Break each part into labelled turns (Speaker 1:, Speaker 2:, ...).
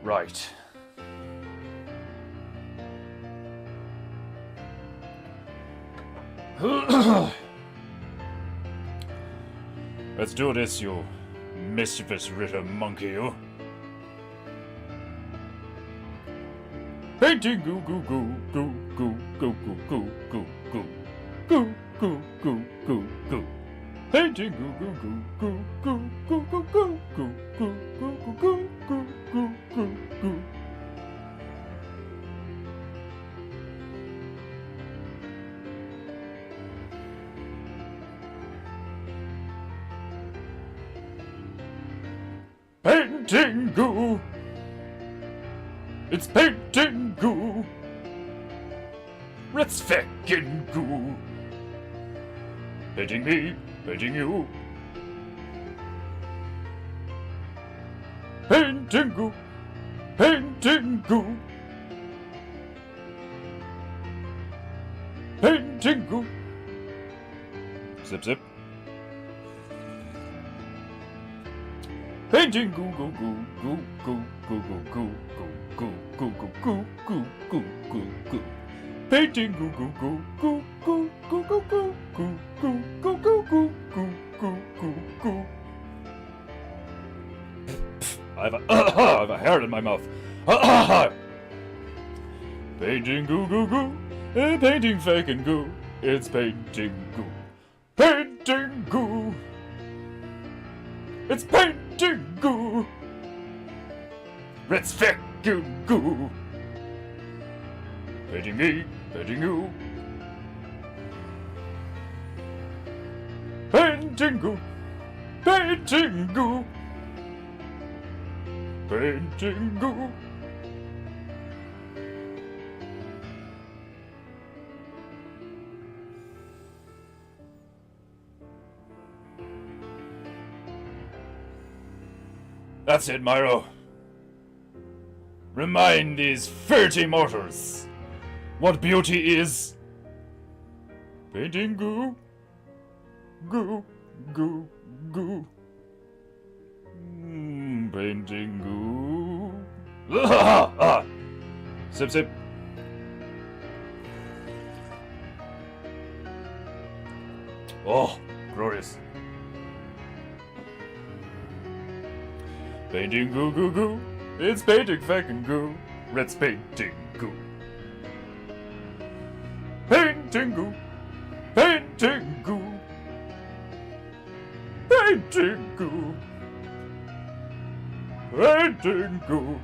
Speaker 1: Right. Let's do this, you mischievous little monkey, you. Painting goo goo goo goo goo goo goo goo goo goo goo goo goo goo. Painting goo goo goo goo goo goo goo goo goo goo goo goo goo goo goo goo. Painting goo. It's painting goo. It's feckin' goo. Painting me, painting you. Painting goo. Painting goo. Painting goo. Zip zip. Painting goo goo goo goo goo goo goo goo goo goo goo goo goo goo goo. Painting goo goo goo goo goo goo goo goo goo goo goo goo goo goo goo goo goo. I have a hair in my mouth. Painting goo goo goo. Painting faking goo. It's painting goo. Painting goo. It's painting goo. It's feckin' goo. Painting me, painting you. Painting goo. Painting goo. Painting goo. That's it, Myro. Remind these 30 mortals what beauty is. Painting goo. Goo. Goo. Goo. Painting goo. Sip sip. Oh, glorious. Painting goo goo goo. It's painting fucking goo. It's painting goo. Painting goo. Painting goo. Painting goo. Painting goo.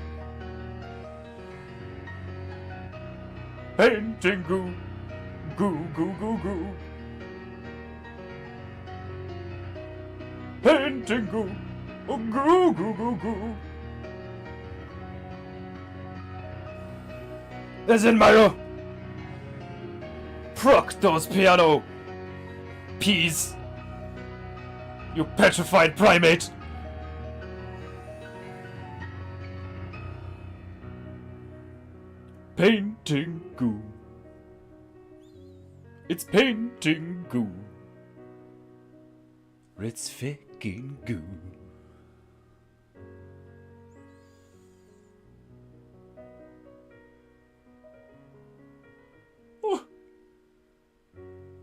Speaker 1: Painting goo. Goo goo goo goo. Painting goo. Oh, goo goo goo goo. Listen, Mario. Proc those piano peas. You petrified primate. Painting goo. It's painting goo. It's faking goo.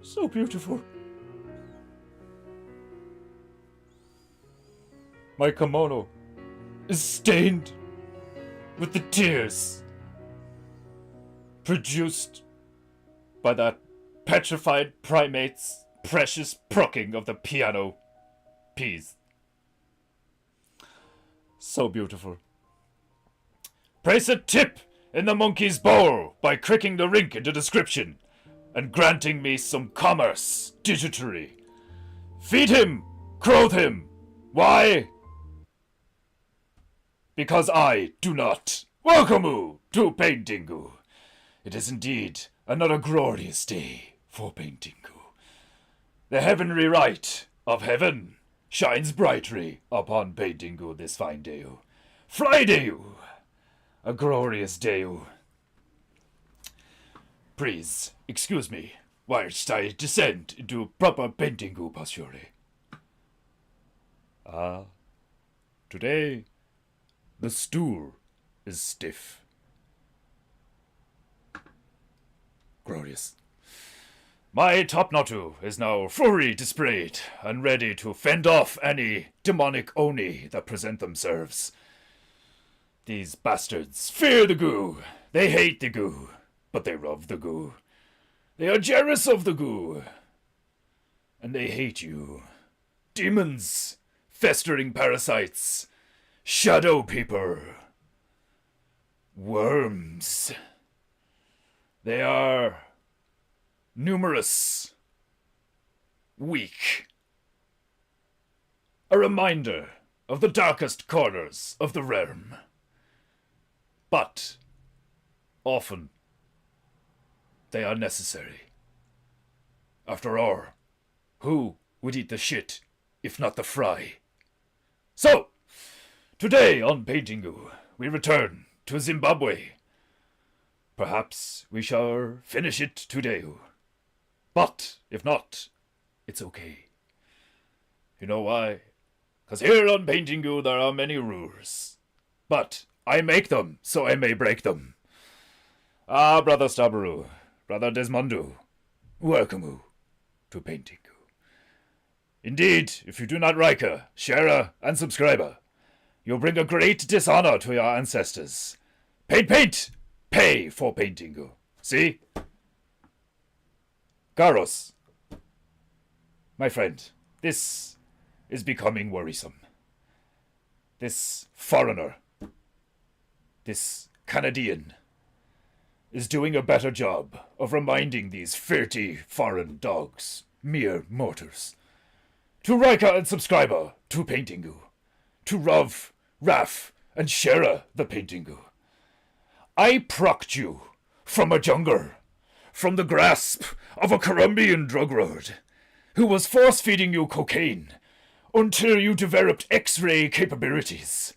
Speaker 1: So beautiful. My kimono is stained with the tears produced by that petrified primate's precious procking of the piano peas. So beautiful. Place a tip in the monkey's bowl by cricking the rink into description and granting me some commerce digitally. Feed him, clothe him. Why? Because I do not. Welcome to Paintingu. It is indeed another glorious day for Paintingu. The heavenly light of heaven shines brightly upon Paintingu this fine day. Friday, a glorious day. Please, excuse me, whilst I descend into proper Paintingu posture. Ah, today the stool is stiff. Glorious. My Topnotu is now fully displayed and ready to fend off any demonic Oni that present themselves. These bastards fear the goo. They hate the goo, but they love the goo. They are jealous of the goo. And they hate you. Demons, festering parasites, shadow people, worms. They are numerous, weak. A reminder of the darkest corners of the realm. But often they are necessary. After all, who would eat the shit if not the fry? So, today on Paintingu, we return to Zimbabwe. Perhaps we shall finish it today. But if not, it's okay. You know why? 'Cause here on Paintingu there are many rules. But I make them so I may break them. Ah, Brother Stabaru, Brother Desmondu, welcome to Paintingu. Indeed, if you do not like her, share her, and subscribe her, you'll bring a great dishonor to your ancestors. Paint, paint! Pay for Paintingu. See? Garos, my friend, this is becoming worrisome. This foreigner, this Canadian, is doing a better job of reminding these filthy foreign dogs, mere mortals, to like and subscriber to Paintingu, to Rov, Raf, and Shara the Paintingu. I plucked you from a jungle, from the grasp of a Colombian drug lord, who was force-feeding you cocaine until you developed X-ray capabilities,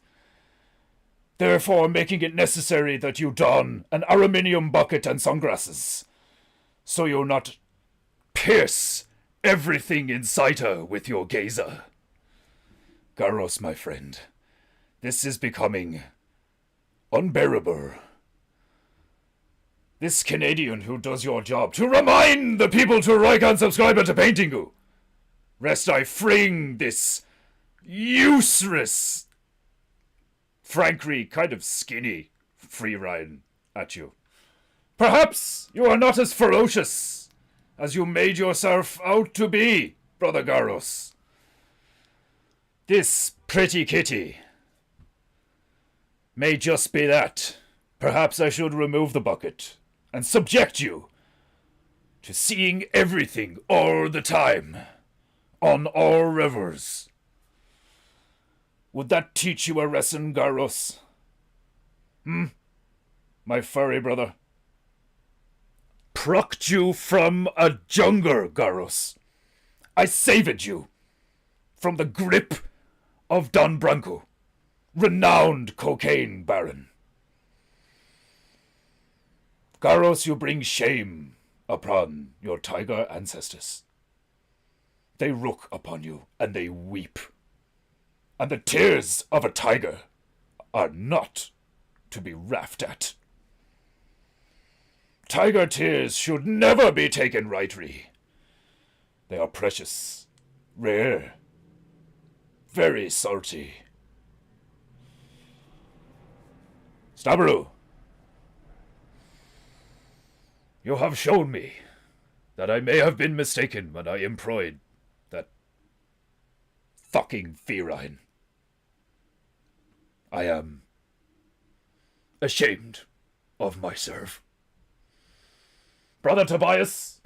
Speaker 1: therefore making it necessary that you don an aluminium bucket and sunglasses, so you'll not pierce everything inside her with your gazer. Garos, my friend, this is becoming unbearable. This Canadian who does your job to remind the people to like and subscribe to Paintingu. Rest I fling this useless, frankly kind of skinny free ride at you. Perhaps you are not as ferocious as you made yourself out to be, Brother Garos. This pretty kitty may just be that. Perhaps I should remove the bucket and subject you to seeing everything all the time on all rivers. Would that teach you a lesson, Garos? My furry brother. Plucked you from a jungle, Garos. I saved you from the grip of Don Branco, renowned cocaine baron. Garos, you bring shame upon your tiger ancestors. They look upon you and they weep. And the tears of a tiger are not to be laughed at. Tiger tears should never be taken lightly. They are precious, rare, very salty. Stabaru, you have shown me that I may have been mistaken when I employed that fucking feline. I am ashamed of myself. Brother Tobias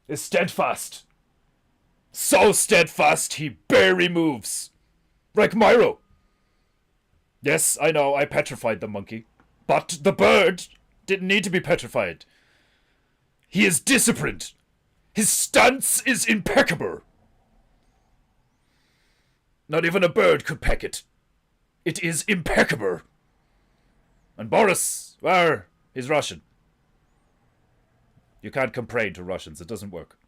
Speaker 1: is steadfast. So steadfast he barely moves. Like Myro. Yes, I know, I petrified the monkey. But the bird didn't need to be petrified. He is disciplined. His stance is impeccable. Not even a bird could peck it. It is impeccable. And Boris, well, he's Russian. You can't complain to Russians. It doesn't work.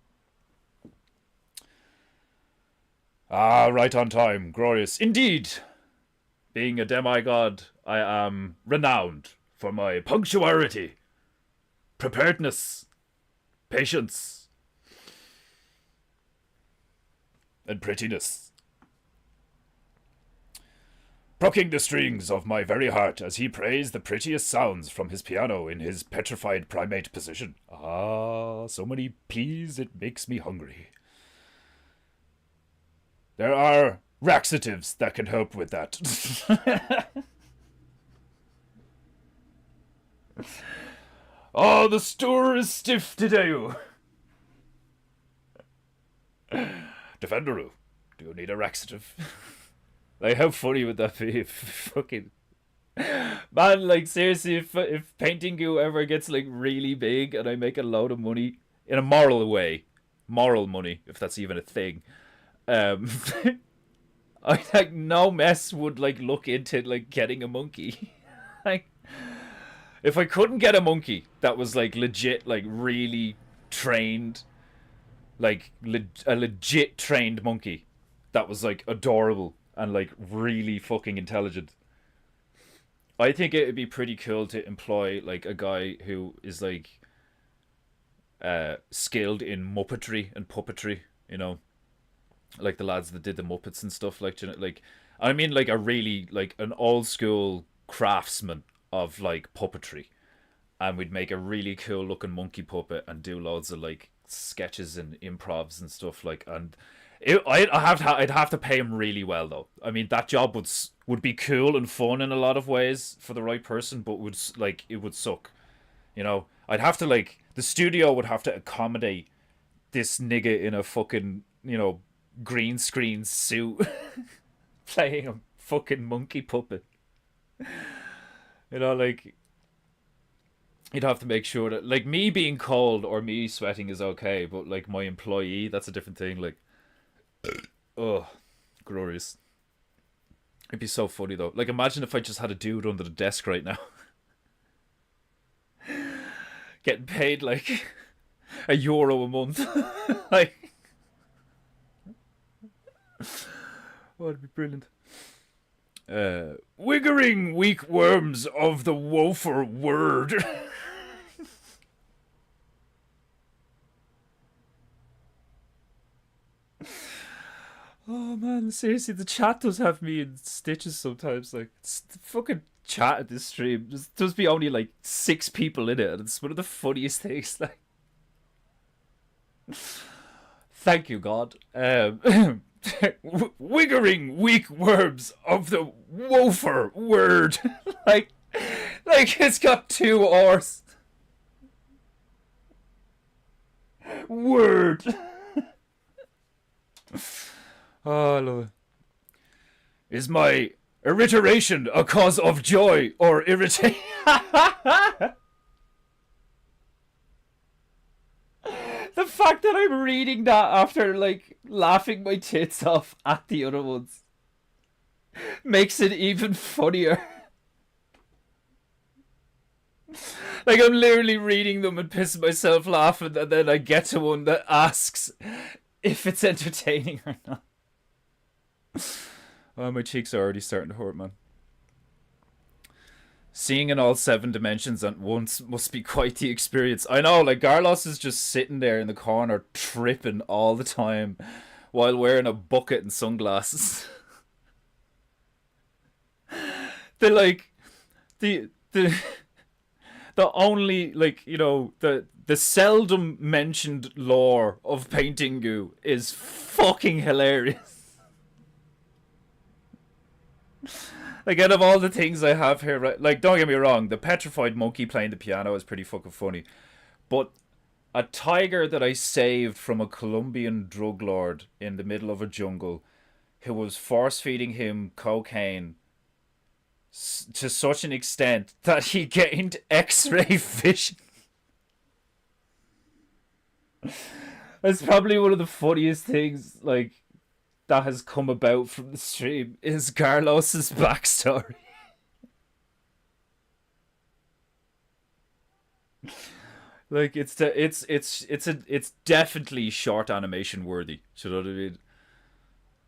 Speaker 1: Ah, right on time. Glorious. Indeed. Being a demigod, I am renowned for my punctuality, preparedness, patience, and prettiness. Plucking the strings of my very heart as he plays the prettiest sounds from his piano in his petrified primate position. Ah, so many peas it makes me hungry. There are laxatives that can help with that. Oh, the store is stiff today. Defenderu, do you need a laxative? Like, how funny would that be? Fucking man, like seriously, if painting goo ever gets like really big and I make a load of money in a moral way, moral money, if that's even a thing, um, I like no mess would like look into like getting a monkey. Like, if I couldn't get a monkey that was like legit, like really trained, like a legit trained monkey that was like adorable and like really fucking intelligent, I think it would be pretty cool to employ like a guy who is like skilled in muppetry and puppetry, you know, like the lads that did the Muppets and stuff. Like, you know, like I mean, like a really like an old school craftsman of like puppetry, and we'd make a really cool looking monkey puppet and do loads of like sketches and improvs and stuff like. And I'd have to pay him really well though. I mean, that job would be cool and fun in a lot of ways for the right person, but would like it would suck. You know, I'd have to like the studio would have to accommodate this nigga in a fucking, you know, green screen suit playing a fucking monkey puppet. You know, like you'd have to make sure that like me being cold or me sweating is okay, but like my employee, that's a different thing. Like, oh, glorious. It'd be so funny though. Like, imagine if I just had a dude under the desk right now, getting paid like €1 a month. Like, oh, it'd be brilliant. Wiggering weak worms of the woeful word. Oh man, seriously, the chat does have me in stitches sometimes. Like, it's the fucking chat at this stream. There's be only like 6 people in it, and it's one of the funniest things. Like, thank you, God. Wiggering weak worms of the woeful word. like, like it's got 2 R's. Word. Oh, I love it. Is my irritation a cause of joy or irritation? The fact that I'm reading that after like laughing my tits off at the other ones makes it even funnier. Like, I'm literally reading them and pissing myself laughing, and then I get to one that asks if it's entertaining or not. Oh, my cheeks are already starting to hurt, man. Seeing in all 7 dimensions at once must be quite the experience. I know, like, Garlos is just sitting there in the corner tripping all the time while wearing a bucket and sunglasses. The, like, the only, like, you know, the seldom mentioned lore of Paintingu is fucking hilarious. Like, out of all the things I have here, right, like, don't get me wrong, the petrified monkey playing the piano is pretty fucking funny. But a tiger that I saved from a Colombian drug lord in the middle of a jungle who was force feeding him cocaine to such an extent that he gained X-ray vision. That's probably one of the funniest things, like, that has come about from the stream is Carlos's backstory. Like, it's definitely short animation worthy. You know what I mean?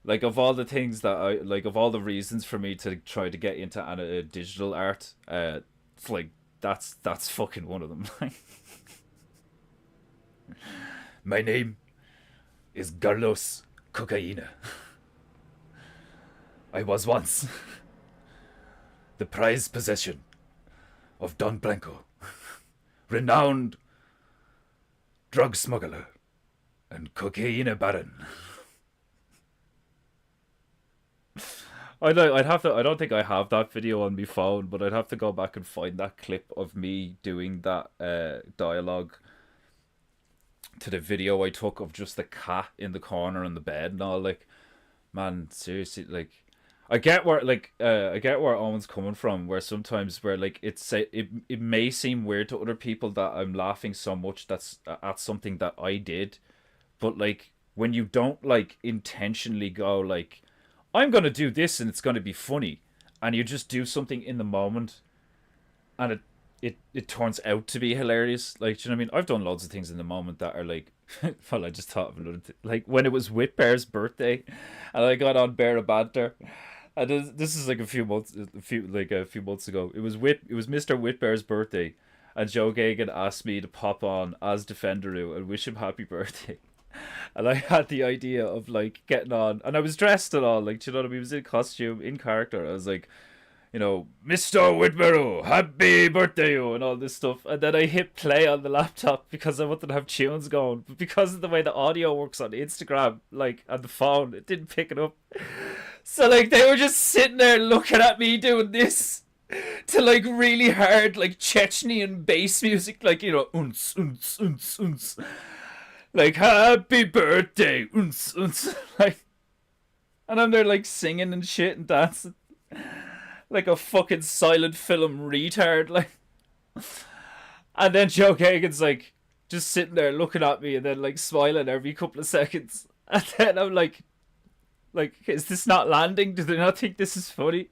Speaker 2: Like, of all the things that I like, of all the reasons for me to try to get into digital art, it's like that's fucking one of them.
Speaker 1: My name is Carlos Cocaina. I was once the prized possession of Don Blanco, renowned drug smuggler and cocaine baron.
Speaker 2: I know I'd have to. I don't think I have that video on my phone, but I'd have to go back and find that clip of me doing that dialogue to the video I took of just the cat in the corner in the bed and all. Like, man, seriously, like, I get where Owen's coming from. Where sometimes where like it may seem weird to other people that I'm laughing so much that's at something that I did, but like when you don't like intentionally go like I'm gonna do this and it's gonna be funny, and you just do something in the moment, and it turns out to be hilarious. Like, do you know what I mean? I've done loads of things in the moment that are like, well, I just thought of another thing. Like when it was Whit Bear's birthday, and I got on Bear a Banter. And this is like a few months ago. It was Mr. Whitbear's birthday, and Joe Gagan asked me to pop on as Defenderoo and wish him happy birthday. And I had the idea of like getting on, and I was dressed and all, like, do you know what I mean? I was in costume, in character. I was like, you know, Mr. Whitbarrow, happy birthday, you, and all this stuff. And then I hit play on the laptop because I wanted to have tunes going. But because of the way the audio works on Instagram, like on the phone, it didn't pick it up. So like they were just sitting there looking at me doing this to like really hard like Chechnyan bass music, like, you know, unce, unce, unce, unce. Like, happy birthday, unce, unce. Like, and I'm there like singing and shit and dancing like a fucking silent film retard, like. And then Joe Kagan's like just sitting there looking at me and then like smiling every couple of seconds. And then I'm like, is this not landing? Do they not think this is funny?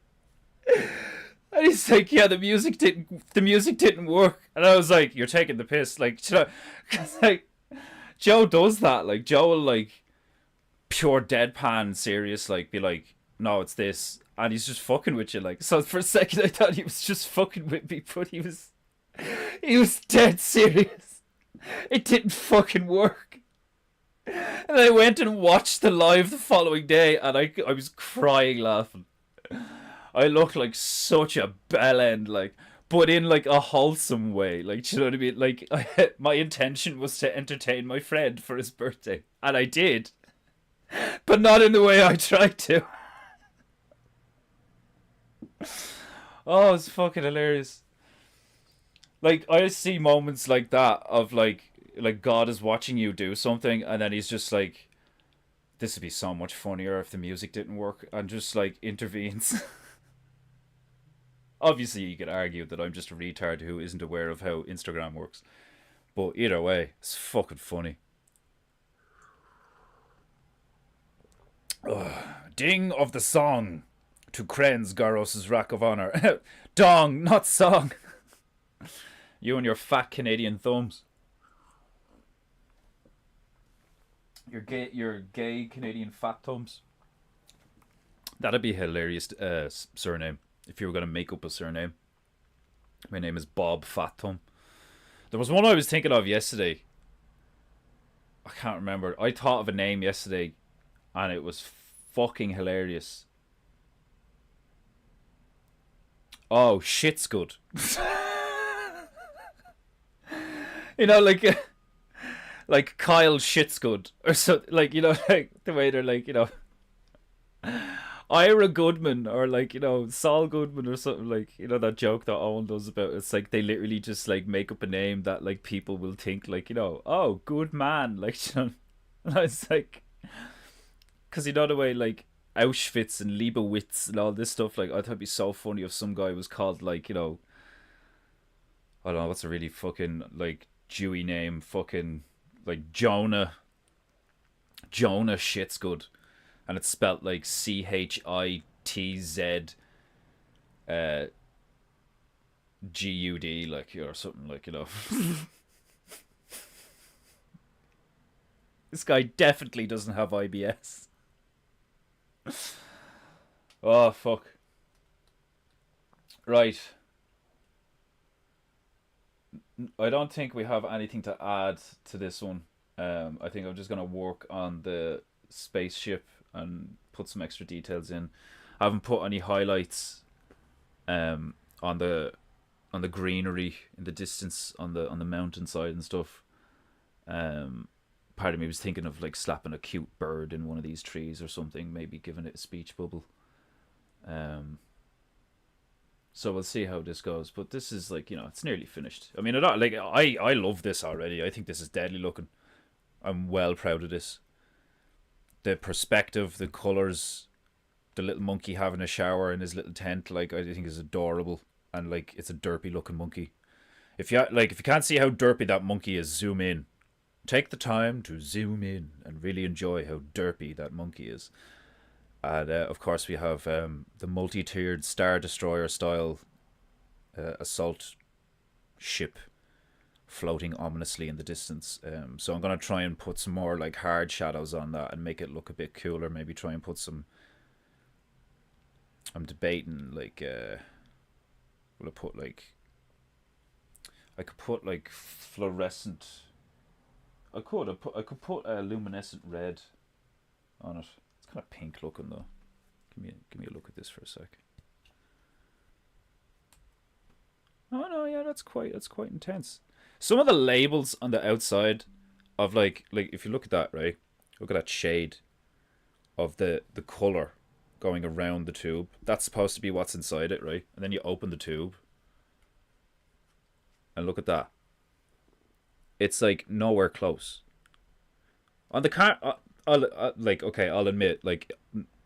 Speaker 2: And he's like, yeah, the music didn't work. And I was like, you're taking the piss, like, you know, cause like Joe does that. Like Joe will like pure deadpan serious, like be like, no, it's this, and he's just fucking with you, like. So for a second I thought he was just fucking with me, but he was dead serious. It didn't fucking work. And I went and watched the live the following day, and I was crying laughing. I looked like such a bellend, like, but in like a wholesome way, like, do you know what I mean? Like, my intention was to entertain my friend for his birthday, and I did, but not in the way I tried to. Oh, it's fucking hilarious. Like, I see moments like that of like God is watching you do something, and then he's just like, this would be so much funnier if the music didn't work, and just like intervenes. Obviously you could argue that I'm just a retard who isn't aware of how Instagram works, but either way, it's fucking funny. Ding of the song to Krenz Garos's Rack of Honor. Dong, not song. You and your fat Canadian thumbs. Your gay Canadian fat thumbs. That'd be a hilarious surname if you were gonna make up a surname. My name is Bob Fat Thumb. There was one I was thinking of yesterday. I can't remember. I thought of a name yesterday, and it was fucking hilarious. Oh, shit's good. You know, like Kyle shit's good, or so, like, you know, like the way they're like, you know, Ira Goodman, or like, you know, Saul Goodman, or something, like, you know, that joke that Owen does about, it's like they literally just like make up a name that like people will think like, you know, oh, good man, like, you know. And I was like, because you know the way like Auschwitz and Leibowitz and all this stuff, like, I thought it'd be so funny if some guy was called like, you know, I don't know, what's a really fucking like Jewy name, fucking like Jonah shit's good, and it's spelt like CHITZ GUD, like, or something, like, you know. This guy definitely doesn't have IBS. Oh, fuck. Right. I don't think we have anything to add to this one. I think I'm just going to work on the spaceship and put some extra details in. I haven't put any highlights on the greenery in the distance on the mountainside and stuff. Part of me was thinking of like slapping a cute bird in one of these trees or something, maybe giving it a speech bubble. So we'll see how this goes, but this is like, you know, it's nearly finished. I mean, I love this already. I think this is deadly looking. I'm well proud of this. The perspective, the colors, the little monkey having a shower in his little tent, like I think is adorable, and like it's a derpy looking monkey. If you can't see how derpy that monkey is, zoom in. Take the time to zoom in and really enjoy how derpy that monkey is. And of course we have the multi-tiered Star Destroyer style assault ship floating ominously in the distance. So I'm going to try and put some more like hard shadows on that and make it look a bit cooler. Maybe try and put some... I'm debating like... will I put like... I could put like fluorescent... I could put a luminescent red on it. It's kind of pink looking though. Give me a look at this for a sec. Oh no, yeah, that's quite intense. Some of the labels on the outside of like if you look at that, right? Look at that shade of the color going around the tube. That's supposed to be what's inside it, right? And then you open the tube. And look at that. It's like nowhere close. On the car, I'll admit, like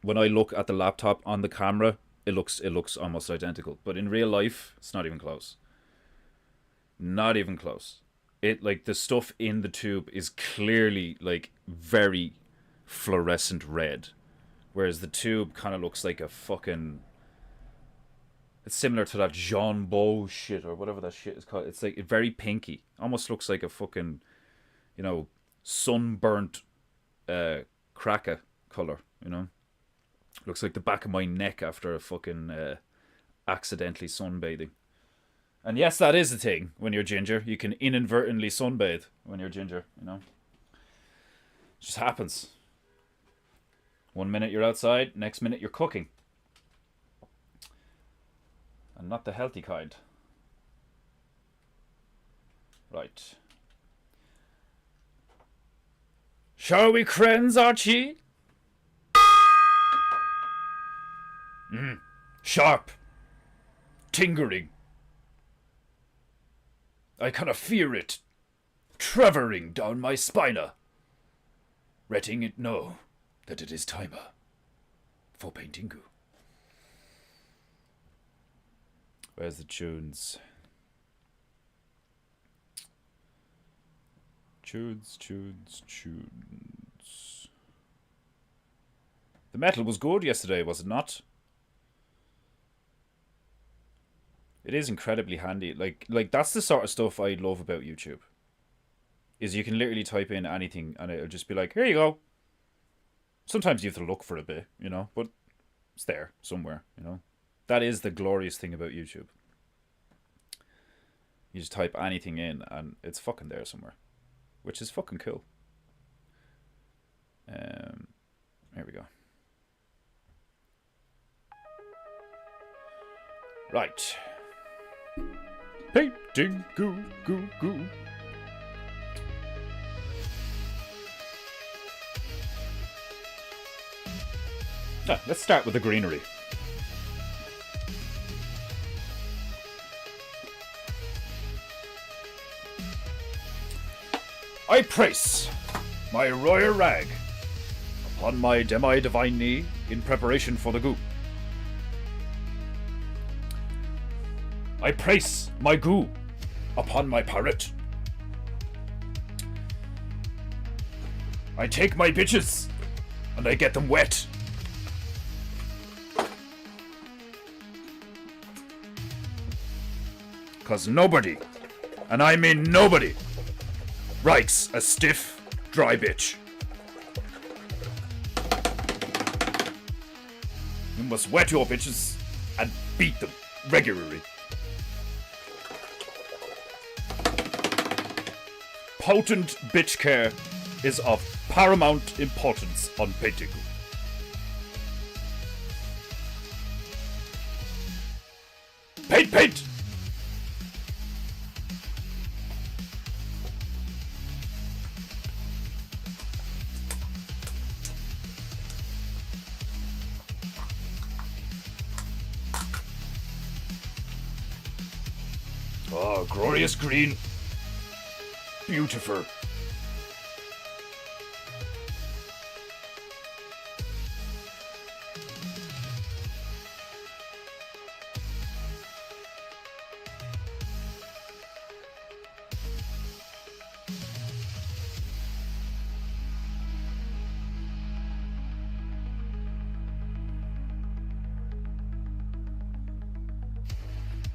Speaker 2: when I look at the laptop on the camera, it looks almost identical. But in real life, it's not even close. Not even close. It like the stuff in the tube is clearly like very fluorescent red, whereas the tube kind of looks like a fucking... It's similar to that Jean Beau shit or whatever that shit is called. It's like very pinky. Almost looks like a fucking, you know, sunburnt cracker color, you know. Looks like the back of my neck after a fucking accidentally sunbathing. And yes, that is a thing when you're ginger. You can inadvertently sunbathe when you're ginger, you know. It just happens. 1 minute you're outside, next minute you're cooking. And not the healthy kind. Right. Shall we cleanse, Archie? Sharp. Tingering. I kind of fear it. Trevoring down my spina. Letting it know that it is timer for Paintingu. Where's the tunes? Tunes. The metal was good yesterday, was it not? It is incredibly handy. Like that's the sort of stuff I love about YouTube. Is you can literally type in anything and it'll just be like, here you go. Sometimes you have to look for a bit, you know, but it's there somewhere, you know. That is the glorious thing about YouTube. You just type anything in and it's fucking there somewhere. Which is fucking cool. There we go. Right. Painting goo. Let's start with the greenery. I praise my royal rag upon my demi-divine knee in preparation for the goo. I praise my goo upon my parrot. I take my bitches and I get them wet. Cause nobody, and I mean nobody, writes a stiff, dry bitch.
Speaker 1: must wet your bitches and beat them regularly. Potent bitch care is of paramount importance on Paintingu. Paint, paint! Oh, glorious green. Beautiful.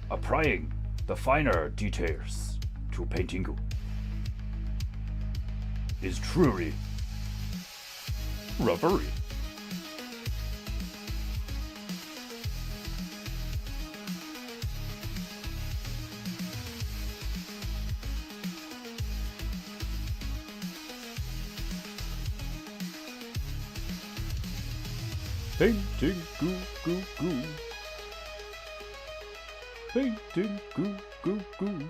Speaker 1: Applying the finer details to Paintingu is truly rubbery. Paintingu, goo, goo. Paintingu, goo, goo.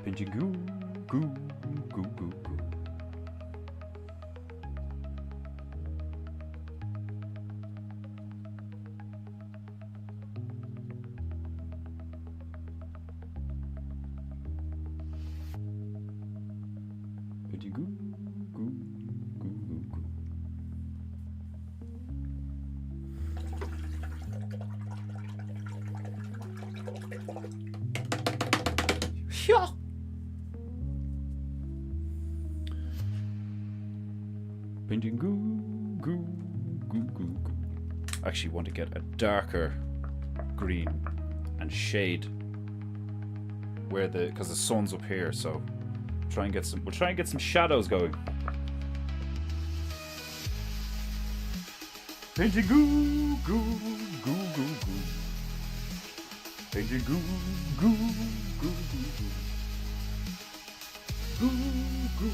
Speaker 1: Paintingu, goo, goo, goo, goo. Paintingu, goo, goo, goo, goo. Yeah. Painting goo, goo, goo, goo, goo. I actually want to get a darker green and shade where because the sun's up here, so we'll try and get some shadows going. Painting goo, goo, goo, goo, goo. Painting goo, goo, goo, goo, goo. Goo, goo,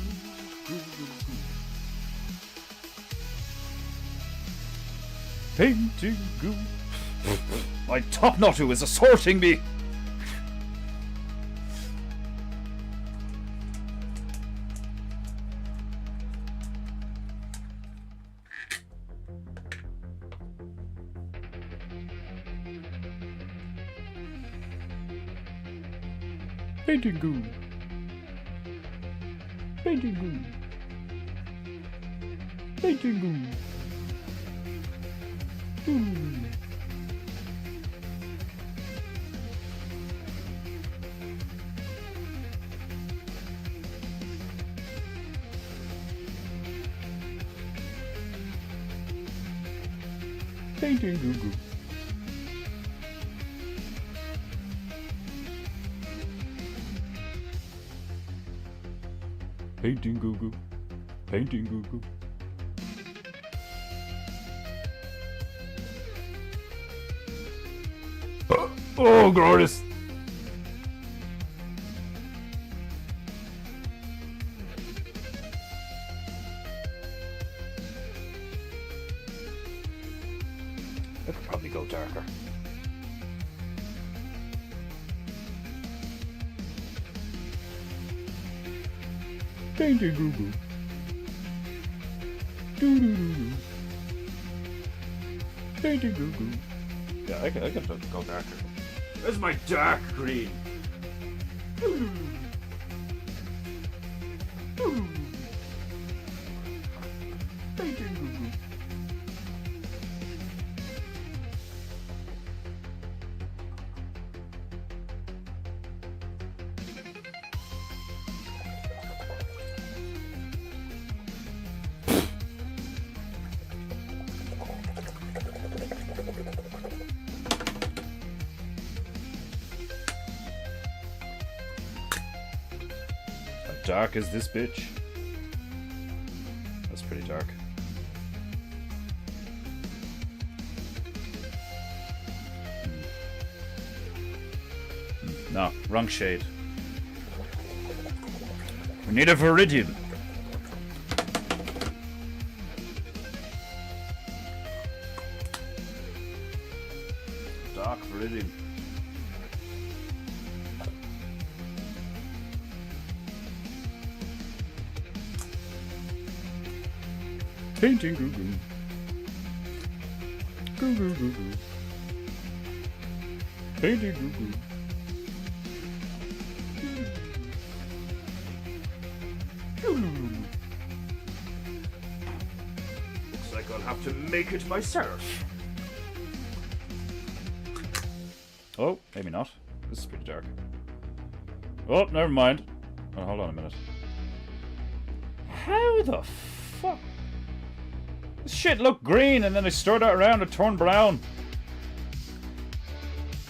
Speaker 1: goo, goo, goo. Painting goo. My top knotto is assaulting me. Painting goo. Painting goo. Painting goo. Painting goo goo. Painting goo goo. Painting goo goo. Oh, glorious! I could probably go darker. Painting goo goo. Doo doo doo doo. Painting goo goo. Yeah, I can go darker. Where's my dark green? Painting goo goo. Dark as this bitch. That's pretty dark.
Speaker 2: No, wrong shade. We need a Viridian. Dark Viridian. Painting goo goo. Goo goo goo goo. Painting goo goo.
Speaker 1: Looks like I'll have to make it myself.
Speaker 2: Oh, maybe not. This is pretty dark. Oh, never mind. Oh, hold on a minute. How the fuck? This shit looked green and then I stirred it around and turned brown.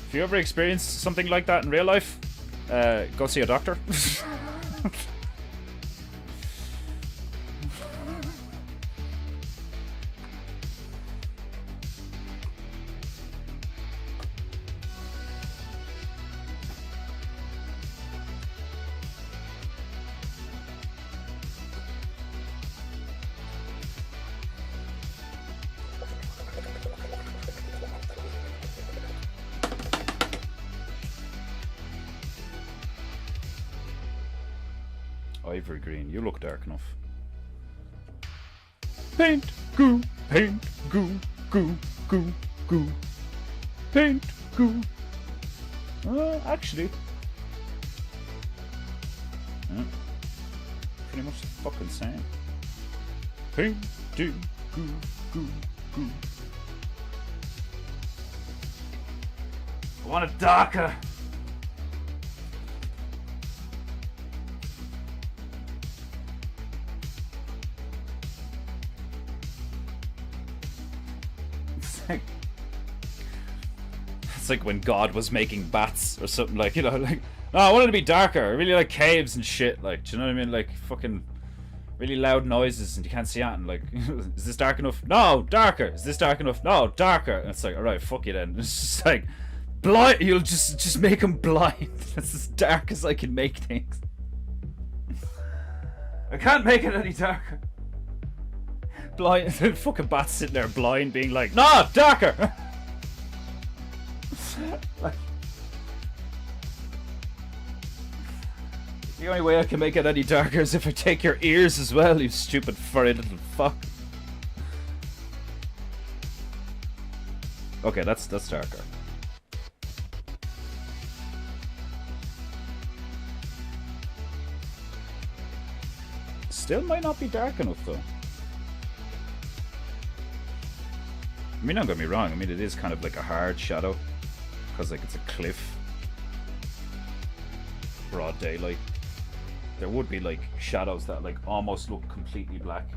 Speaker 2: If you ever experienced something like that in real life, go see a doctor. Ivory green, you look dark enough. Paint, goo, goo, goo, goo. Paint, goo. Actually. Pretty much the fucking same. Painting, goo, goo, goo. I want it darker. It's like when God was making bats or something, like, you know, like, no, I want it to be darker. I really like caves and shit, like, do you know what I mean? Like, fucking really loud noises and you can't see anything. Like, is this dark enough? No, darker. Is this dark enough? No, darker. And it's like, alright, fuck you then. It's just like, blind. You'll just make them blind. That's as dark as I can make things. I can't make it any darker. Blind. Fucking bats sitting there blind being like, no, darker. Like, the only way I can make it any darker is if I take your ears as well, you stupid furry little fuck. Okay, that's darker. Still might not be dark enough though. I mean, don't get me wrong, I mean it is kind of like a hard shadow. Because like it's a cliff. Broad daylight. There would be like shadows that like almost look completely black.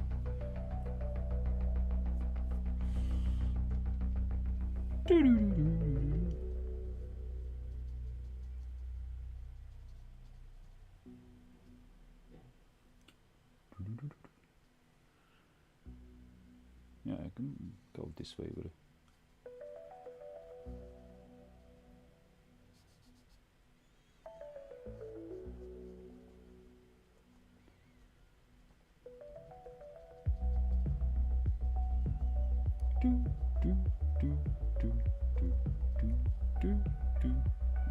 Speaker 2: Yeah, I can go this way with it. Yeah,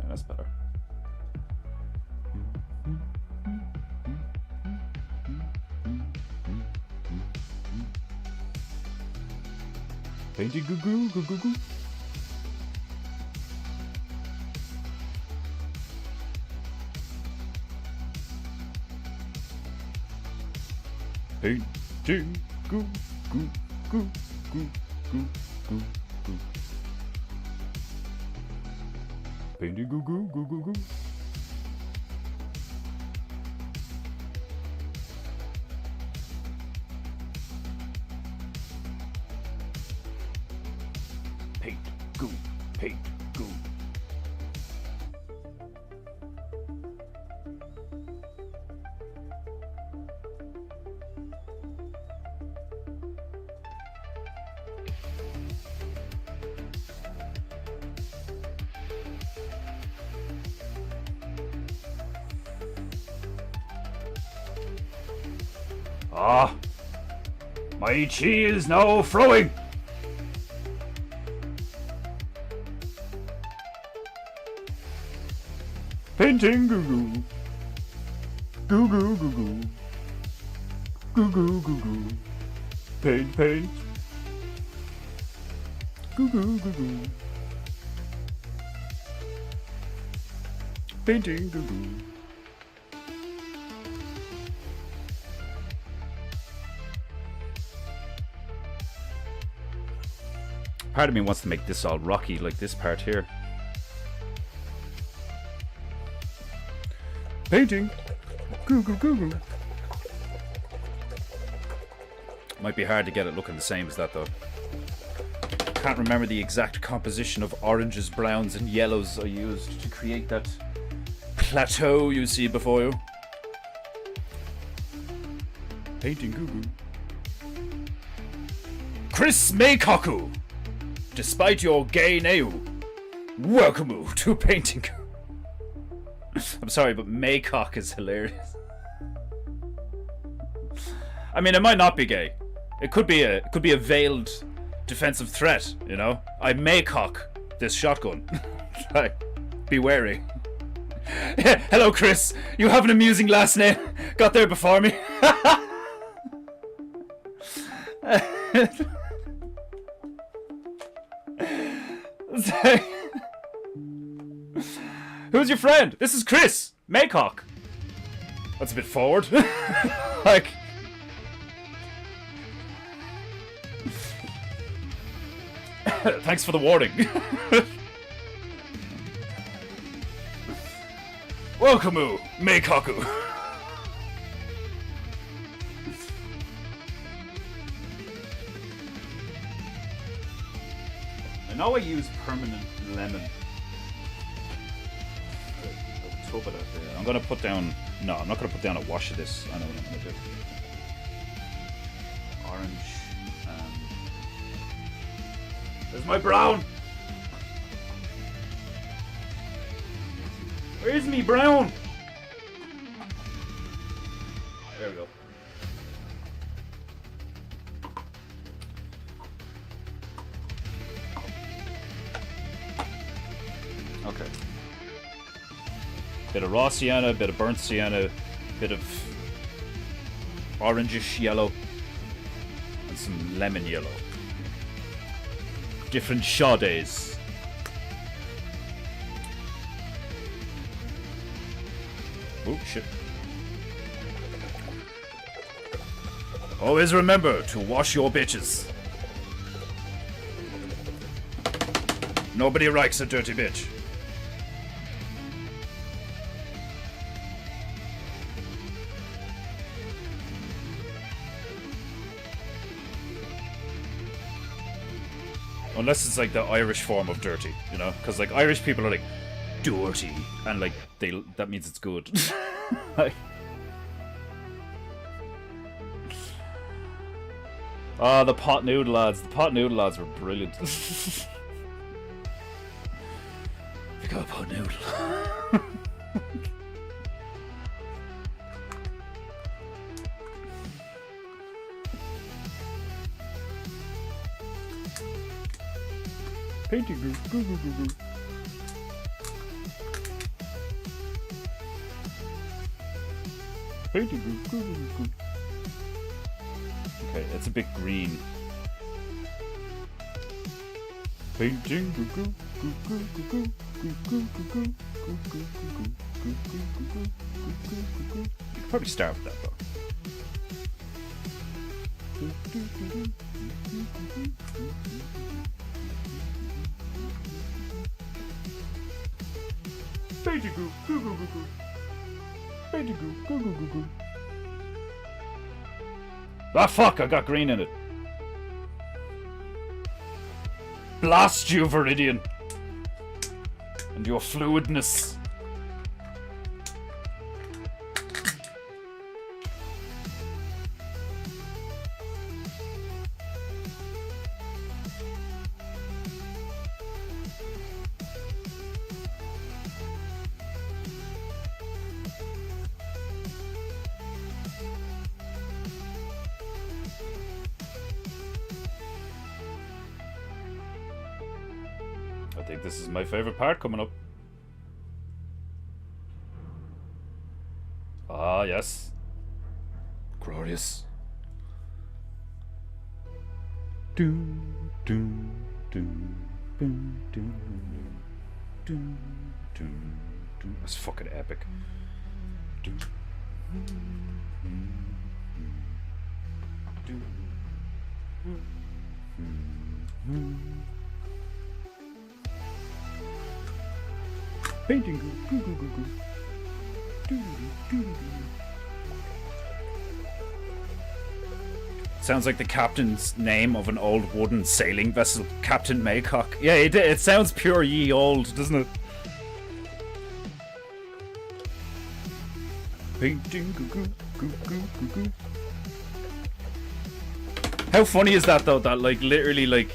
Speaker 2: that's better. Painting goo goo goo goo goo. Painting goo goo goo goo goo goo goo. Painting goo goo goo goo goo. Paint goo, paint goo.
Speaker 1: Ah, my chi is now flowing. Painting goo goo. Goo goo goo goo. Goo goo goo goo. Paint, paint. Goo goo goo goo. Painting goo goo.
Speaker 2: Part of me wants to make this all rocky, like this part here.
Speaker 1: Painting. Goo goo goo goo.
Speaker 2: Might be hard to get it looking the same as that though. Can't remember the exact composition of oranges, browns and yellows I used to create that plateau you see before you.
Speaker 1: Painting goo goo.
Speaker 2: Chris Maykoku! Despite your gay name, welcome to painting. I'm sorry, but Maycock is hilarious. I mean, it might not be gay. It could be a veiled defensive threat, you know? I Maycock this shotgun. Like, be wary. Hello, Chris. You have an amusing last name. Got there before me. Who's your friend? This is Chris Maycock. That's a bit forward. Like, thanks for the warning. Welcome, Maykoku. I know I use permanent lemon. Tub it out there. I'm gonna put down. No, I'm not gonna put down a wash of this. I know what I'm gonna do. Orange. There's my brown. Where's me brown? There we go. Okay. Bit of raw sienna, bit of burnt sienna, bit of orangish yellow, and some lemon yellow. Different shades. Oh shit. Always remember to wash your bitches. Nobody likes a dirty bitch. Unless it's like the Irish form of dirty, you know? Because like Irish people are like dirty, and like that means it's good. Like, oh, the pot noodle lads. The pot noodle lads were brilliant. We got a pot noodle.
Speaker 1: Painting goo goo goo goo goo. Painting goo goo goo goo goo.
Speaker 2: Okay, it's a bit green.
Speaker 1: Painting goo goo goo goo goo goo goo goo goo goo goo goo goo goo goo.
Speaker 2: You could probably start with that though.
Speaker 1: Painting goo goo goo goo goo. Painting goo goo goo goo goo.
Speaker 2: Ah fuck, I got green in it. Blast you, Viridian. And your fluidness. think this is my favorite part coming up. Ah, yes. Glorious. That's fucking epic. Painting. Sounds like the captain's name of an old wooden sailing vessel, Captain Maycock. Yeah, it sounds pure ye old, doesn't it? Painting. How funny is that though? That like literally like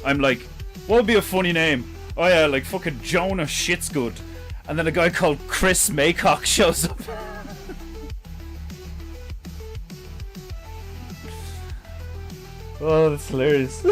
Speaker 2: I'm like, what would be a funny name? Oh yeah, like fucking Jonah Shit's good, and then a guy called Chris Maycock shows up. Oh, that's hilarious.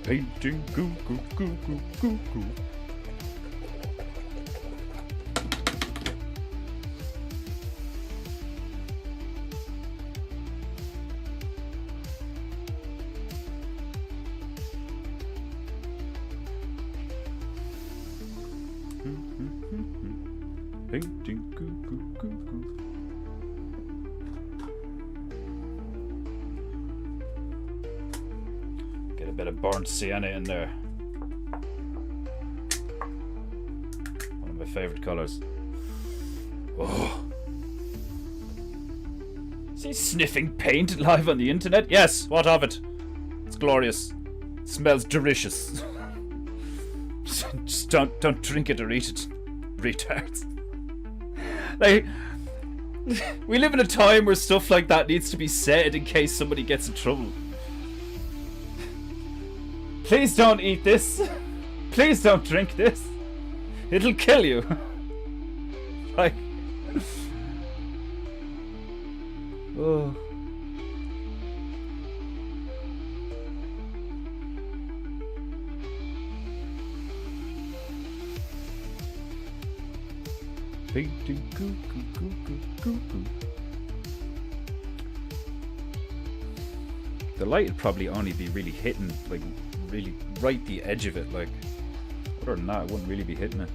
Speaker 2: Painting goo goo goo goo goo goo. Painting goo goo goo goo. Get a bit of burnt sienna in there. One of my favorite colors. Oh. Is he sniffing paint live on the internet? Yes, what of it? It's glorious. It smells delicious. Just don't drink it or eat it, retards. Like, we live in a time where stuff like that needs to be said in case somebody gets in trouble. Please don't eat this. Please don't drink this. It'll kill you. Like, oh. Painting goo goo goo goo goo goo. The light would probably only be really hitting, like, really right the edge of it, like, other than that, it wouldn't really be hitting it.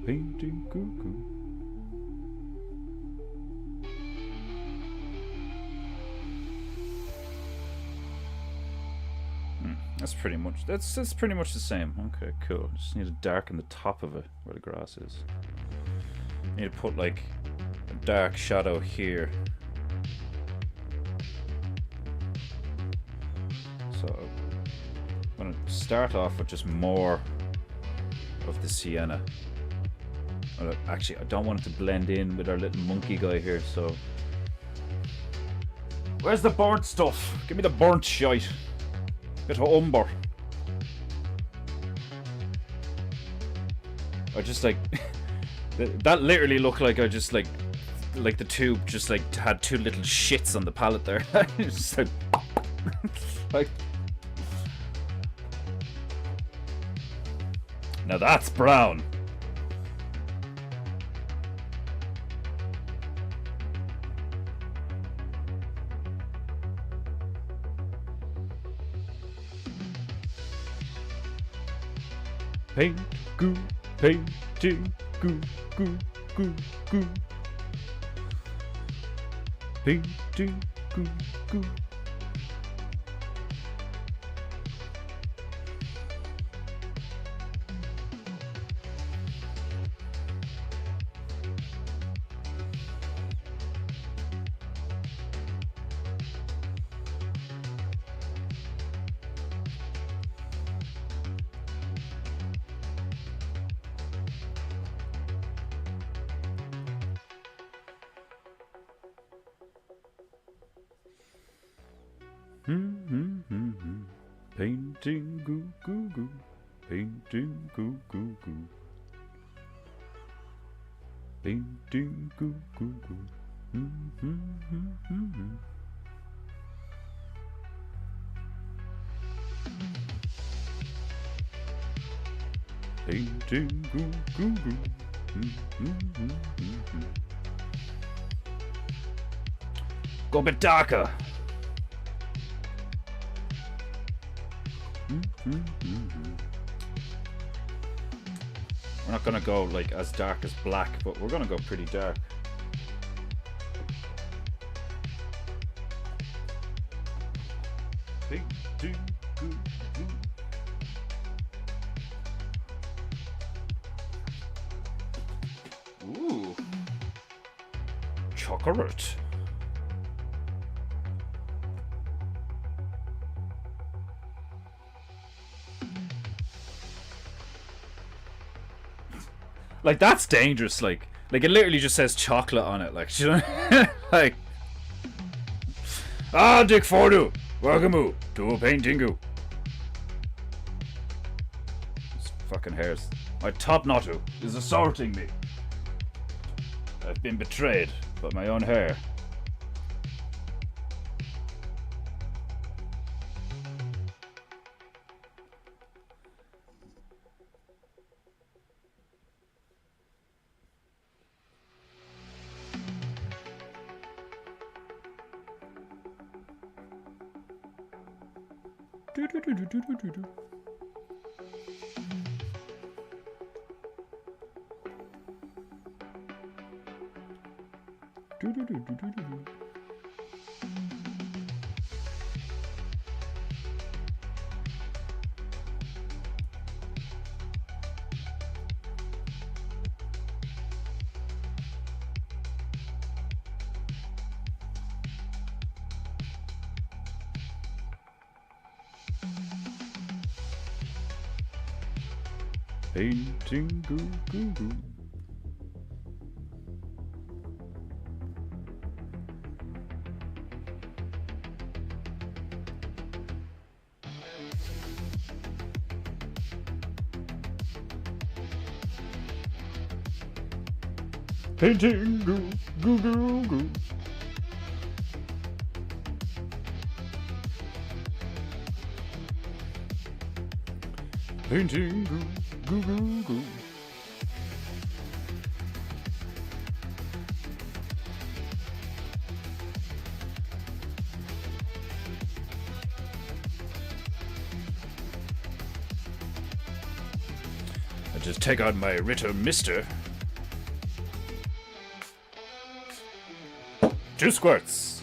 Speaker 2: Painting cuckoo. That's pretty much that's pretty much the same. Okay, cool. Just need to darken the top of it where the grass is. Need to put like a dark shadow here. So I'm gonna start off with just more of the sienna. Actually, I don't want it to blend in with our little monkey guy here, so... Where's the burnt stuff? Give me the burnt shite. Bit of umber. I just like... that literally looked like I just like the tube just like had two little shits on the palette there. Just like... like... Now that's brown. Paint, goo, painting, goo, goo, goo, goo. Painting, goo, goo. Painting goo goo goo. Painting goo goo goo. Painting goo goo goo. Painting goo goo goo. Go a bit darker. We're not gonna go like as dark as black, but we're gonna go pretty dark. Ooh, chocolate. Like, that's dangerous, like it literally just says chocolate on it, like, you know? Like... Ah, Dick Fordu! Welcome to a paintingu. These fucking hairs. My top knot is assaulting me. I've been betrayed by my own hair. Painting goo goo goo. Painting goo goo goo goo. Painting goo goo goo goo. I just take out my Ritter Mister. 2 squirts.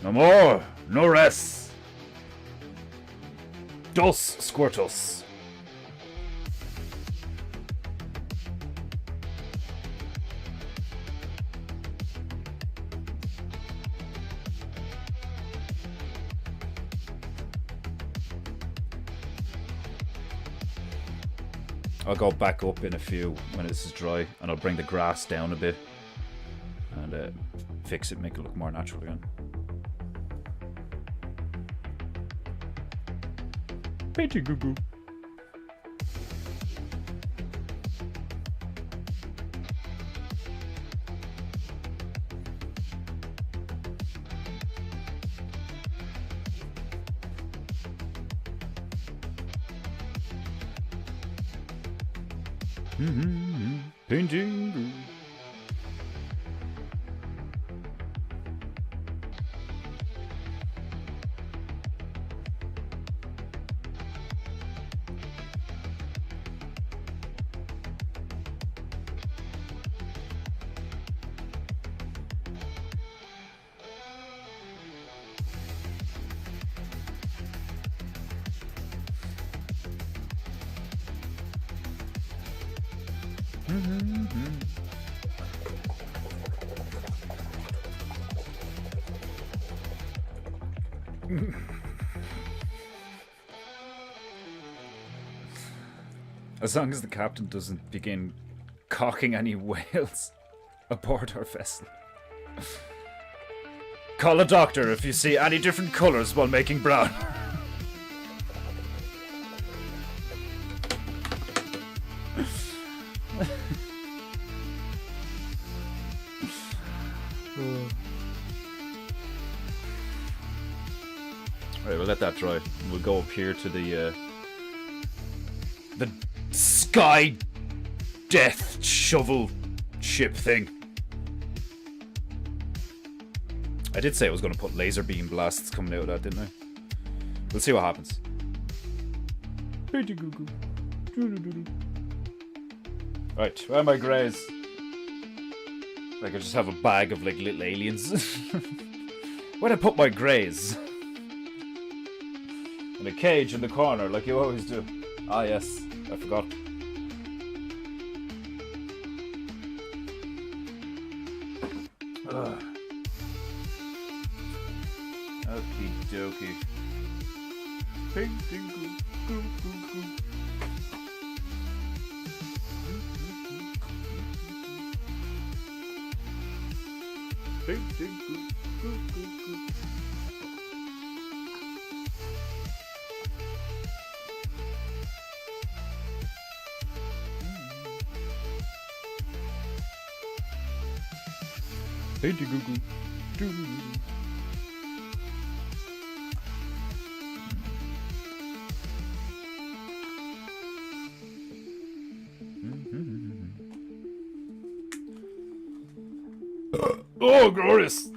Speaker 2: No more, no less. 2 squirtos. I'll go back up in a few when this is dry, and I'll bring the grass down a bit and fix it, make it look more natural again. Painting goo goo. Painting. As long as the captain doesn't begin cocking any whales aboard our vessel. Call a doctor if you see any different colours while making brown. Alright, we'll let that dry. We'll go up here to the sky death shovel ship thing. I did say I was going to put laser beam blasts coming out of that, didn't I? We'll see what happens. Right, where are my greys? Like I just have a bag of like little aliens. Where'd I put my greys? In a cage in the corner, like you always do. Ah yes, I forgot. Okie dokie. Painting goo goo goo. Painting goo goo goo goo. Painting goo goo. Doo doo doo. Oh, glorious!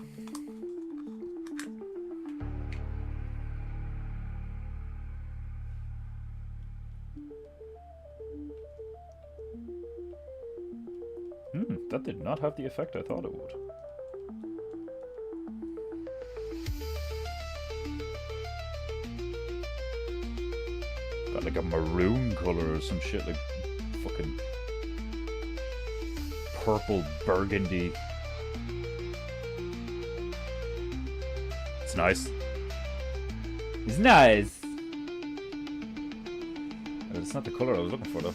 Speaker 2: That did not have the effect I thought it would. Got like a maroon color or some shit, like fucking purple burgundy. It's nice. It's nice. It's not the color I was looking for though.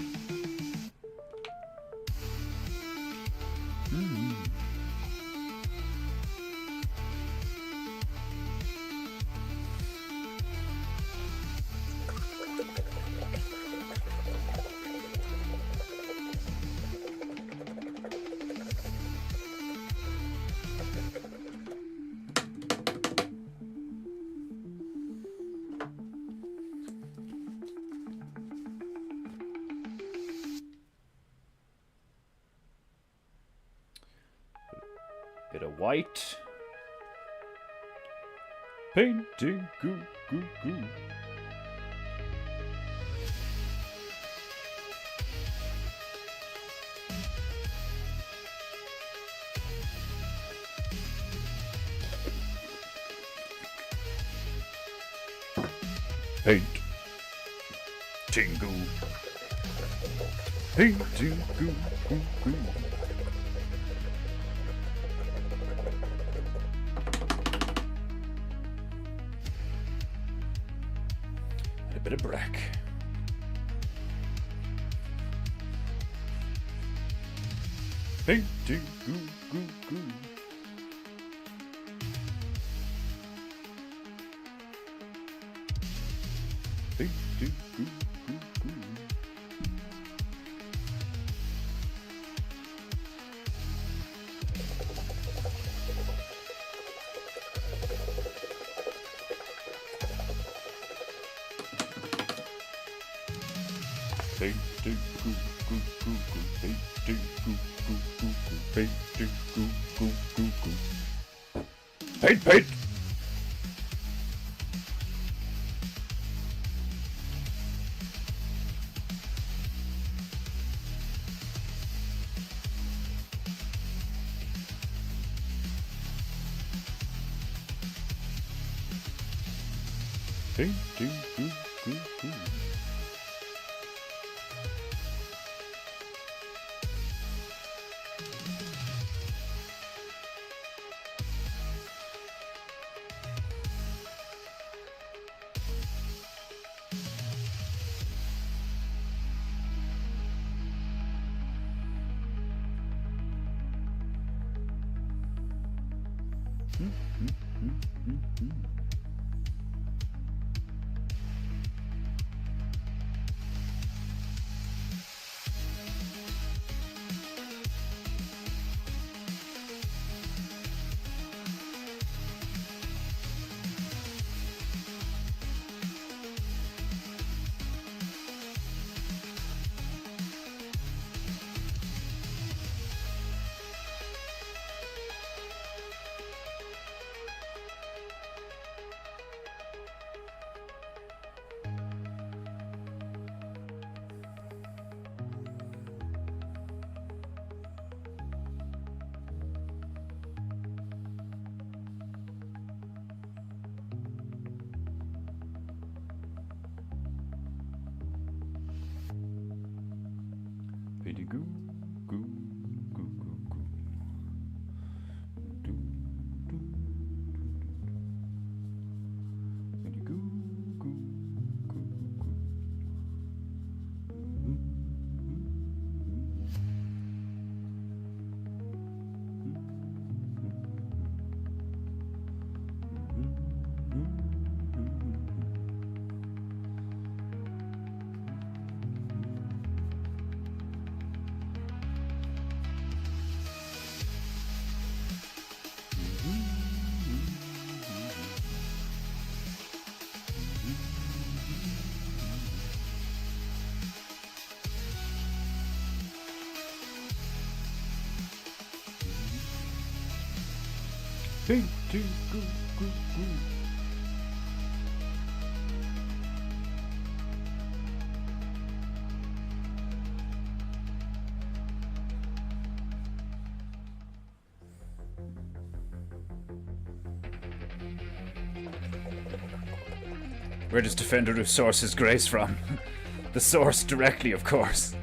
Speaker 2: Bit of white. Painting goo goo goo. Paint. Tingu. Painting goo goo goo. Bit of black.
Speaker 1: Painting goo goo goo. Painting goo goo goo. Painting goo goo goo goo. Painting goo goo goo goo. Painting goo goo goo goo. Paint, paint. Painting goo goo goo. Painting goo goo goo goo goo. Do do. Painting goo goo goo goo. Painting goo goo goo.
Speaker 2: Where does Defender source his grays from? The source directly, of course.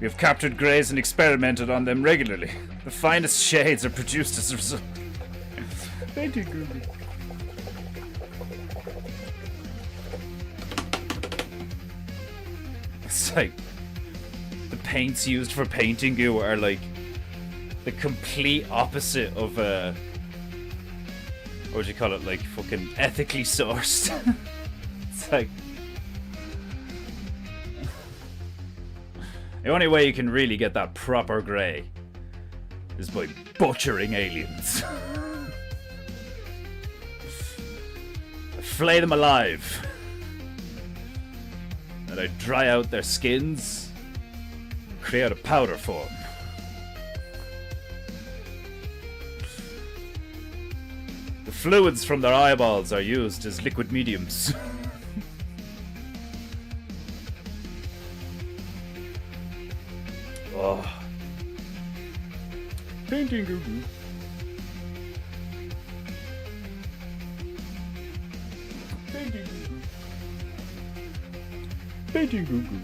Speaker 2: We have captured greys and experimented on them regularly. The finest shades are produced as a result. Painting goo goo. It's like the paints used for painting goo are like the complete opposite of what would you call it, like fucking ethically sourced. It's like the only way you can really get that proper grey is by butchering aliens. Flay them alive. And I dry out their skins, create a powder form. The fluids from their eyeballs are used as liquid mediums. Oh. Painting goo goo. Painting goo goo. Painting goo goo.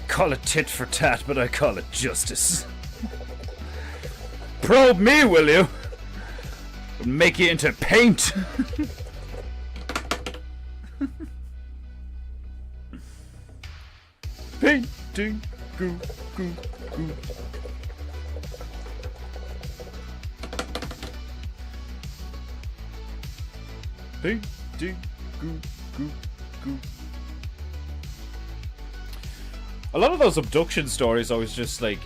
Speaker 2: Call it tit for tat, but I call it justice. Probe me, will you? Make you into paint. Painting, goo, goo, goo. Painting, goo, goo, goo. A lot of those abduction stories always just like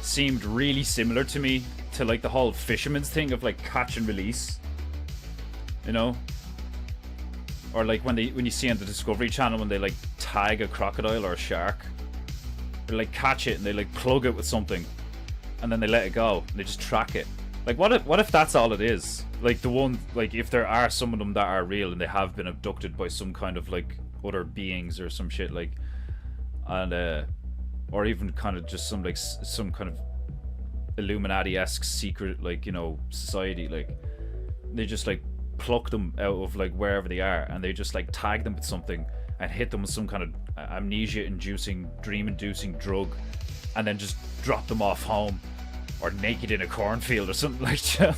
Speaker 2: seemed really similar to me to like the whole fisherman's thing of like catch and release, you know, or like when you see on the Discovery Channel when they like tag a crocodile or a shark, they like catch it and they like plug it with something, and then they let it go and they just track it. Like what if that's all it is? Like the one, like if there are some of them that are real and they have been abducted by some kind of like other beings or some shit, like. And or even kind of just some like some kind of Illuminati-esque secret, like, you know, society, like they just like pluck them out of like wherever they are and they just like tag them with something and hit them with some kind of amnesia-inducing, dream-inducing drug, and then just drop them off home or naked in a cornfield or something like that.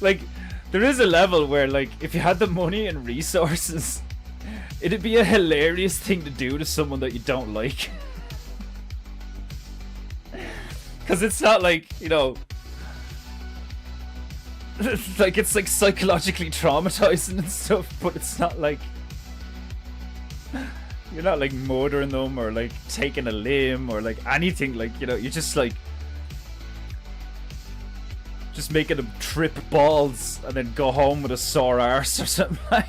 Speaker 2: like there is a level where like if you had the money and resources, it'd be a hilarious thing to do to someone that you don't like. Because it's not like, you know, like it's like psychologically traumatizing and stuff, but it's not like you're not like murdering them or like taking a limb or like anything, like, you know, you're just like just making them trip balls and then go home with a sore arse or something like.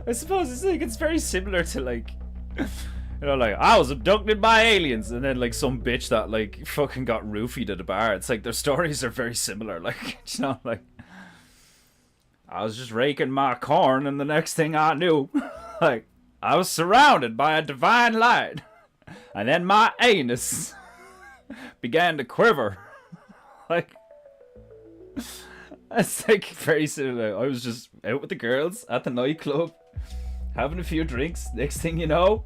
Speaker 2: I suppose it's like it's very similar to like, you know, like I was abducted by aliens, and then like some bitch that like fucking got roofied at a bar. It's like their stories are very similar. Like, you know, like I was just raking my corn, and the next thing I knew, like I was surrounded by a divine light, and then my anus began to quiver. Like. It's like very similar. I was just out with the girls at the nightclub, having a few drinks. Next thing you know,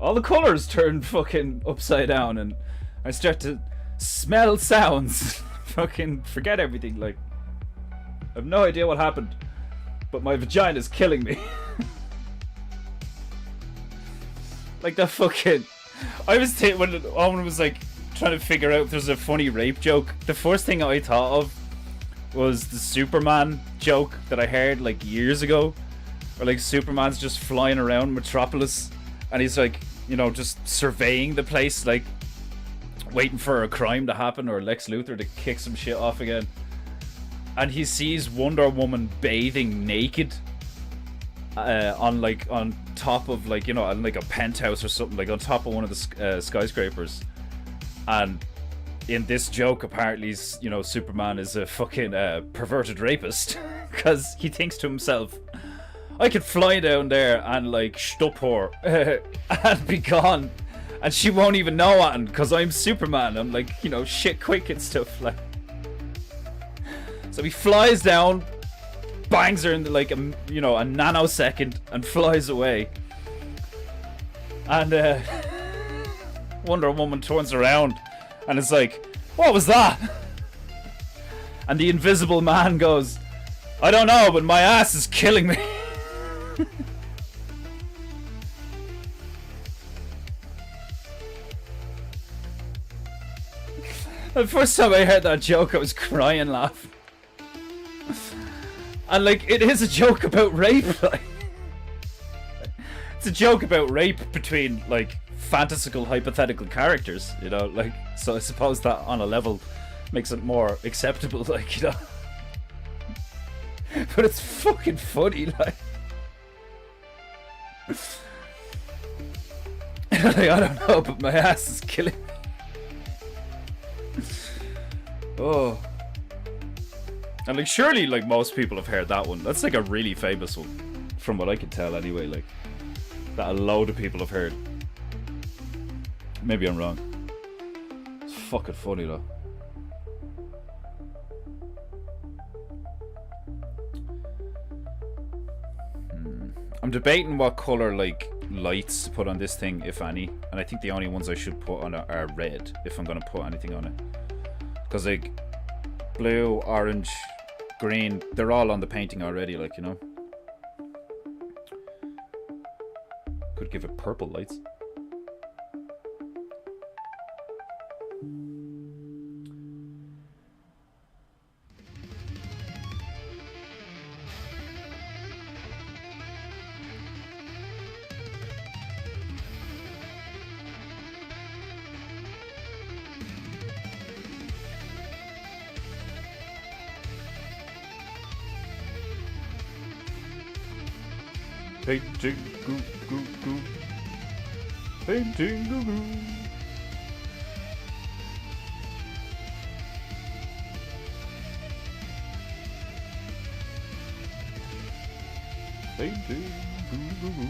Speaker 2: all the colours turn fucking upside down, and I start to smell sounds. Fucking forget everything. Like, I have no idea what happened, but my vagina's killing me. Like the fucking. I was when Owen was like trying to figure out if there's a funny rape joke. The first thing I thought of was the Superman joke that I heard like years ago, where like Superman's just flying around Metropolis and he's like, you know, just surveying the place, like waiting for a crime to happen or Lex Luthor to kick some shit off again, and he sees Wonder Woman bathing naked on top of like, you know, on like a penthouse or something, like on top of one of the skyscrapers. And in this joke, apparently, you know, Superman is a fucking perverted rapist because he thinks to himself, I could fly down there and like stup her and be gone, and she won't even know it because I'm Superman. I'm like, you know, shit quick and stuff, like. So he flies down, bangs her in like a, you know, a nanosecond, and flies away. And Wonder Woman turns around and it's like, what was that? And the Invisible Man goes, I don't know, but my ass is killing me. The first time I heard that joke, I was crying laughing. And like, it is a joke about rape. Like, it's a joke about rape between like fantastical hypothetical characters, you know, like, so I suppose that on a level makes it more acceptable, like, you know. But it's fucking funny, like. Like, I don't know, but my ass is killing me. Oh. And like, surely like most people have heard that one. That's like a really famous one, from what I can tell anyway, like, that a load of people have heard. Maybe I'm wrong. It's fucking funny though. I'm debating what colour like lights to put on this thing, if any, and I think the only ones I should put on it are red if I'm gonna put anything on it, because like blue, orange, green, they're all on the painting already, like, you know. Could give it purple lights. Painting goo goo goo. Painting goo goo. Painting goo goo goo.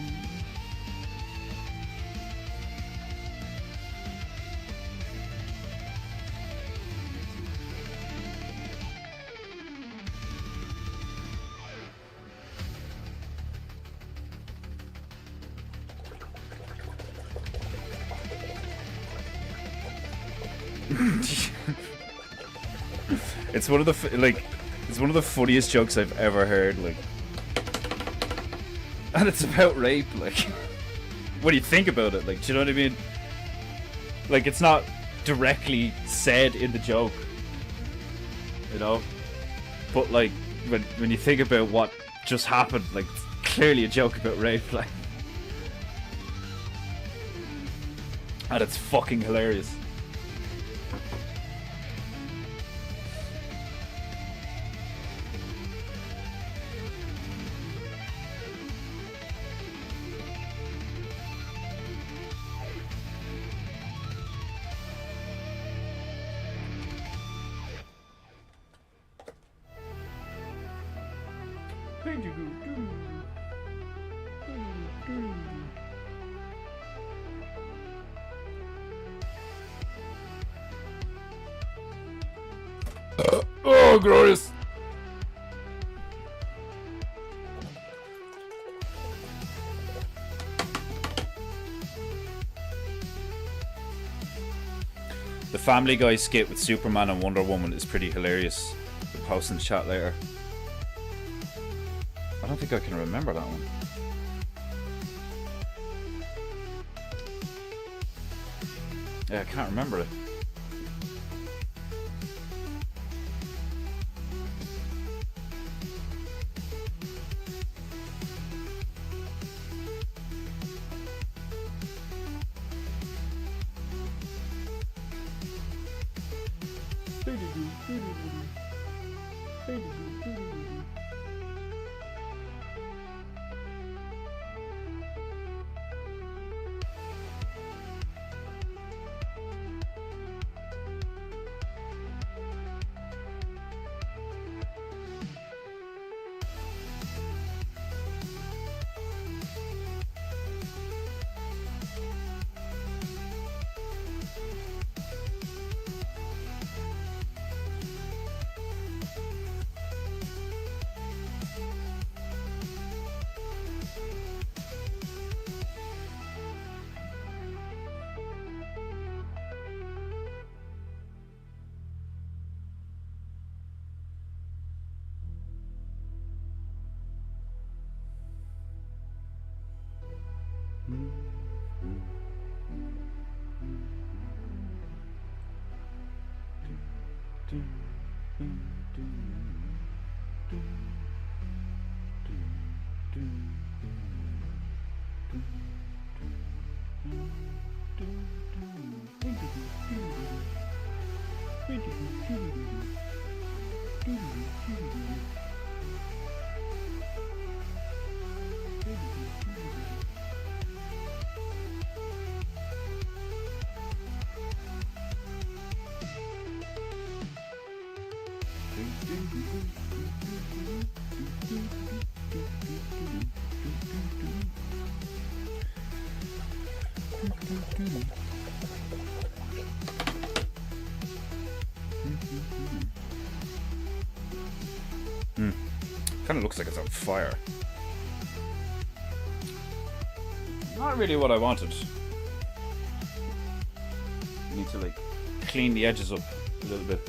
Speaker 2: It's one of the it's one of the funniest jokes I've ever heard, like, and it's about rape, like, what do you think about it, like, do you know what I mean? Like, it's not directly said in the joke, you know, but like, when you think about what just happened, like, it's clearly a joke about rape, like, and it's fucking hilarious. Oh, glorious! The Family Guy skit with Superman and Wonder Woman is pretty hilarious. We'll post in the chat later. I don't think I can remember that one. Yeah, I can't remember it. Kind of looks like it's on fire. Not really what I wanted. Need to like clean the edges up a little bit.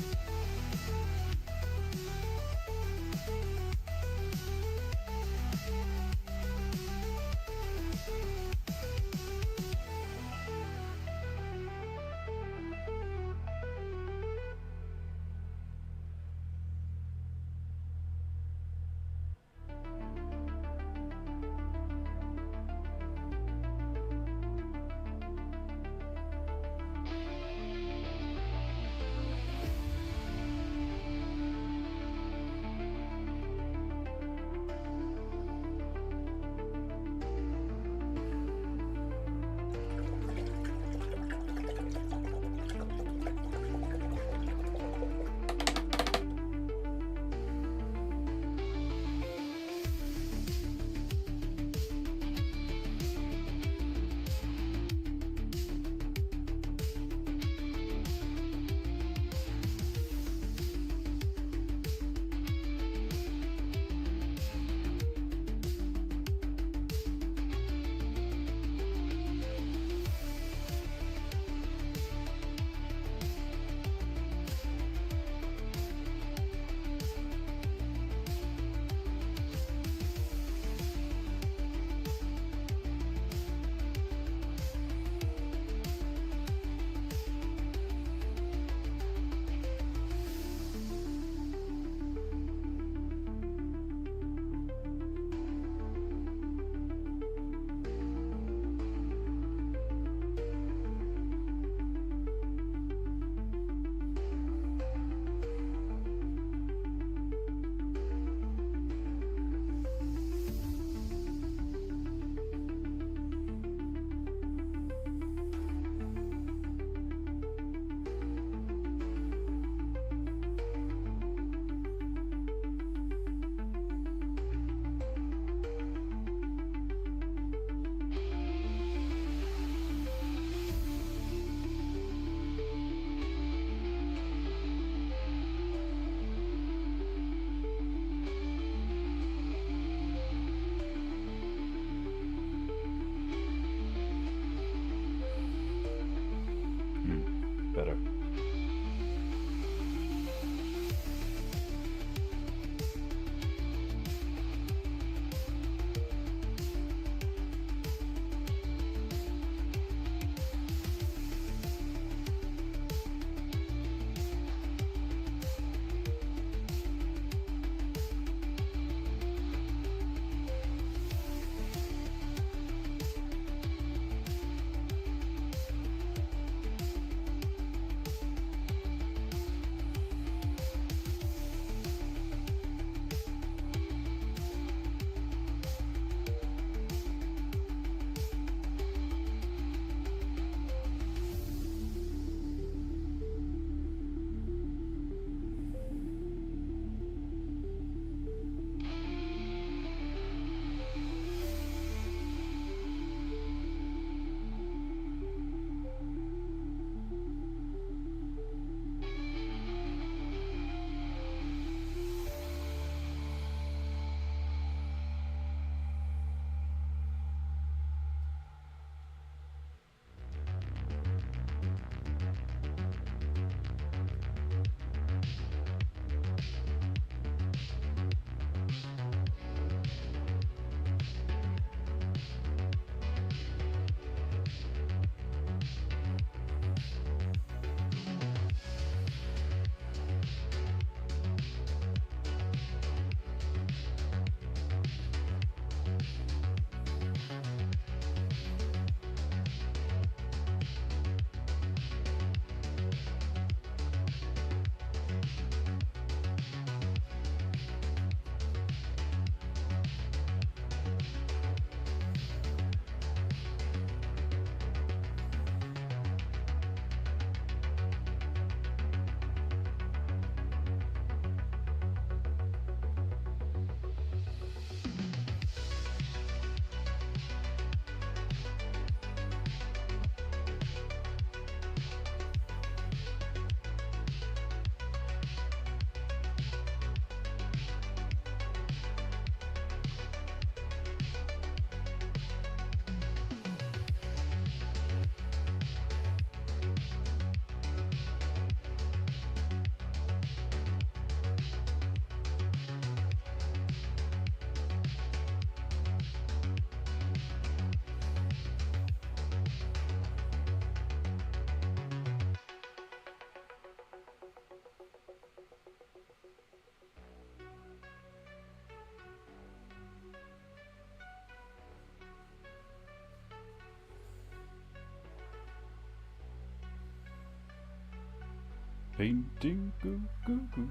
Speaker 2: Painting goo goo goo.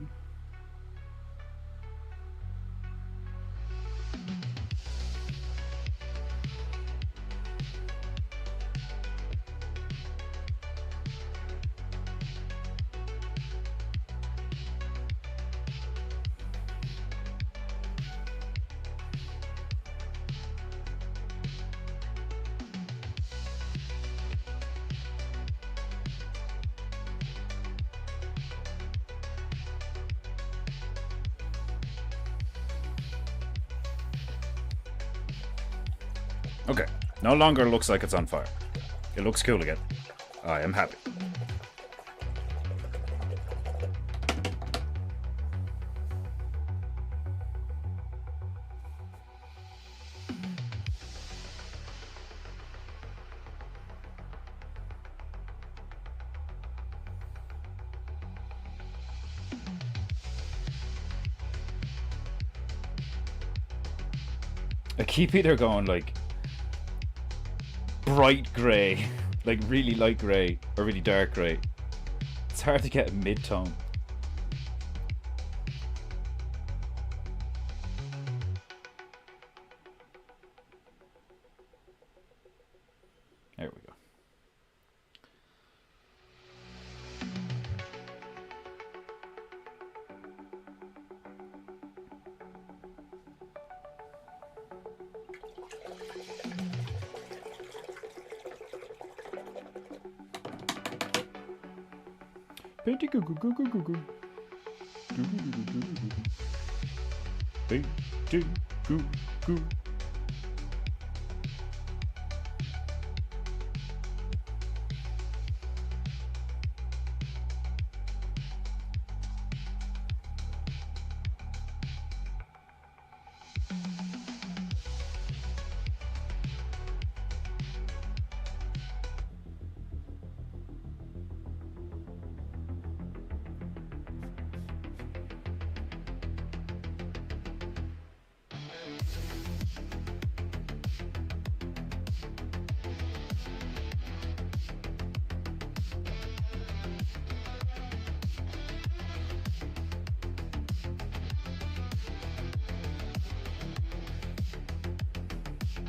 Speaker 2: Okay, no longer looks like it's on fire. It looks cool again. I am happy. I keep either going like bright grey, like really light grey, or really dark grey. It's hard to get a mid-tone. There we go. Painting goo goo goo goo goo goo. Painting goo goo.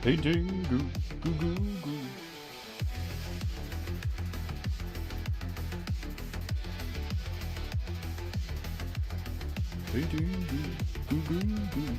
Speaker 2: Painting goo goo goo goo. Painting goo goo goo goo.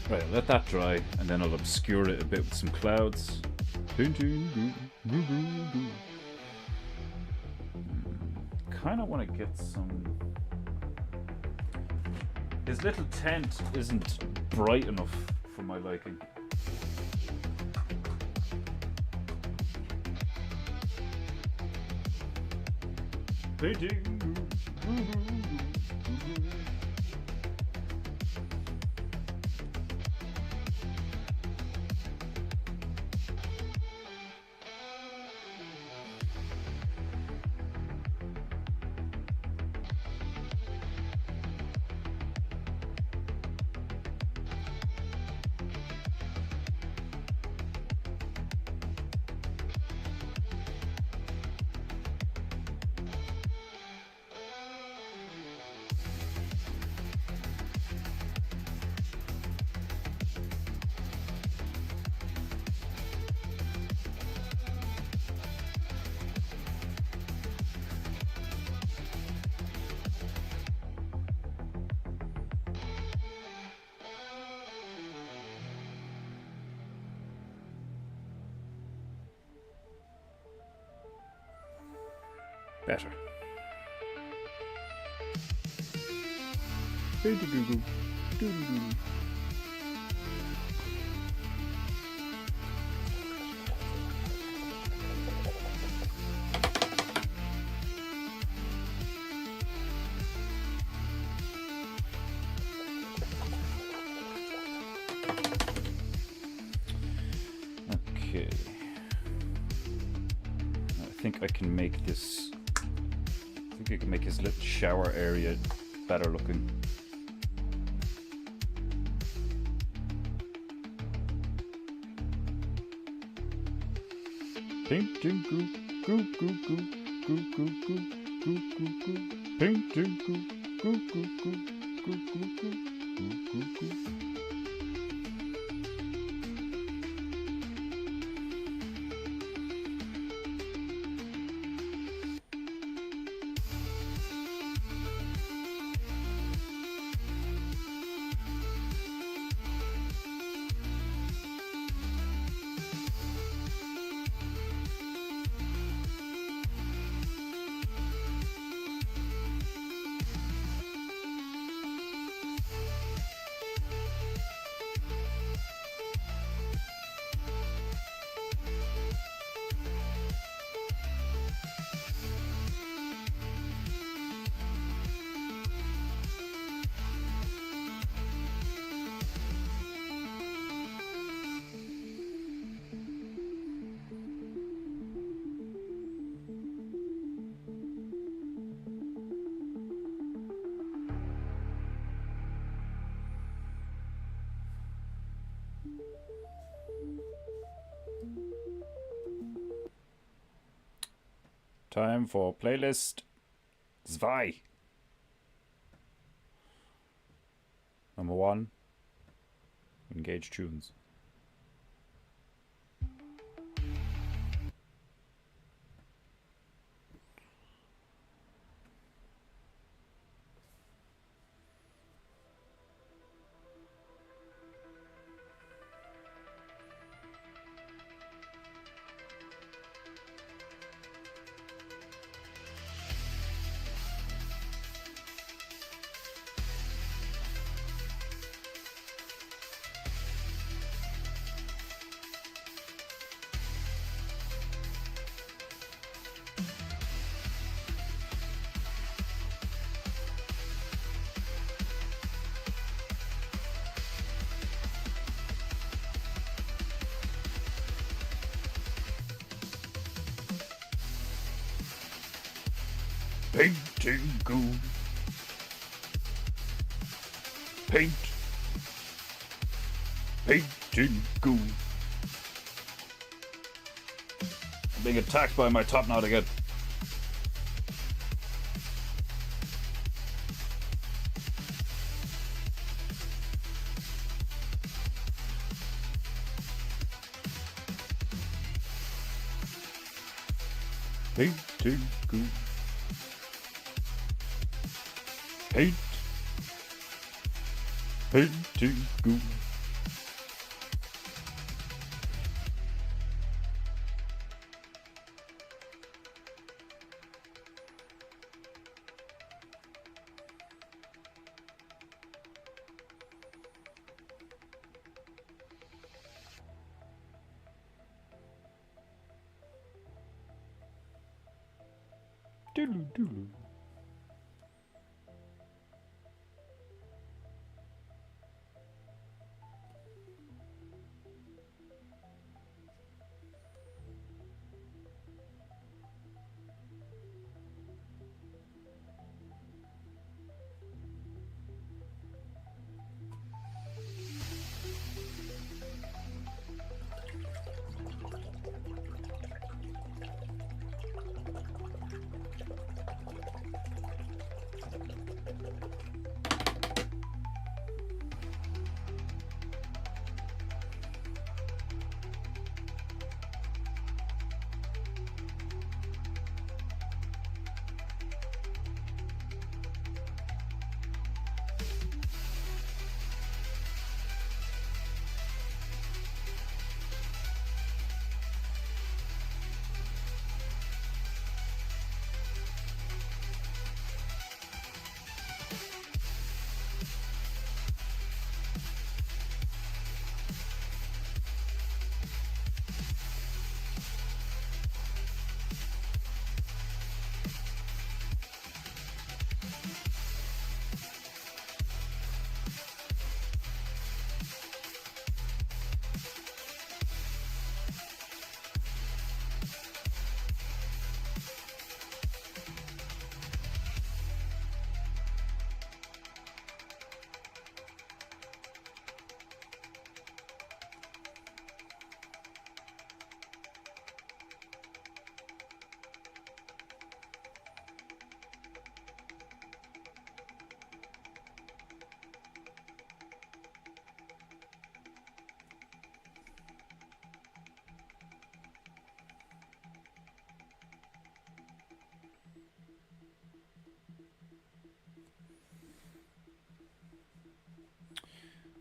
Speaker 2: Right, let that dry, and then I'll obscure it a bit with some clouds. Painting goo goo goo goo. Kind of want to get some. His little tent isn't bright enough for my liking. Painting goo goo goo goo. Better. Okay. I think I can make this. I think I can make his little shower area better looking. Painting goo, goo, goo, goo, goo, goo, goo, goo, goo, goo. Painting goo, goo, goo, goo, goo, goo, goo, goo, goo, goo. Time for playlist 2. Number 1. Engage tunes. Painting goo. Paint. Painting goo. I'm being attacked by my top knot again. Painting goo. Paint. Painting goo. Doodle doodle.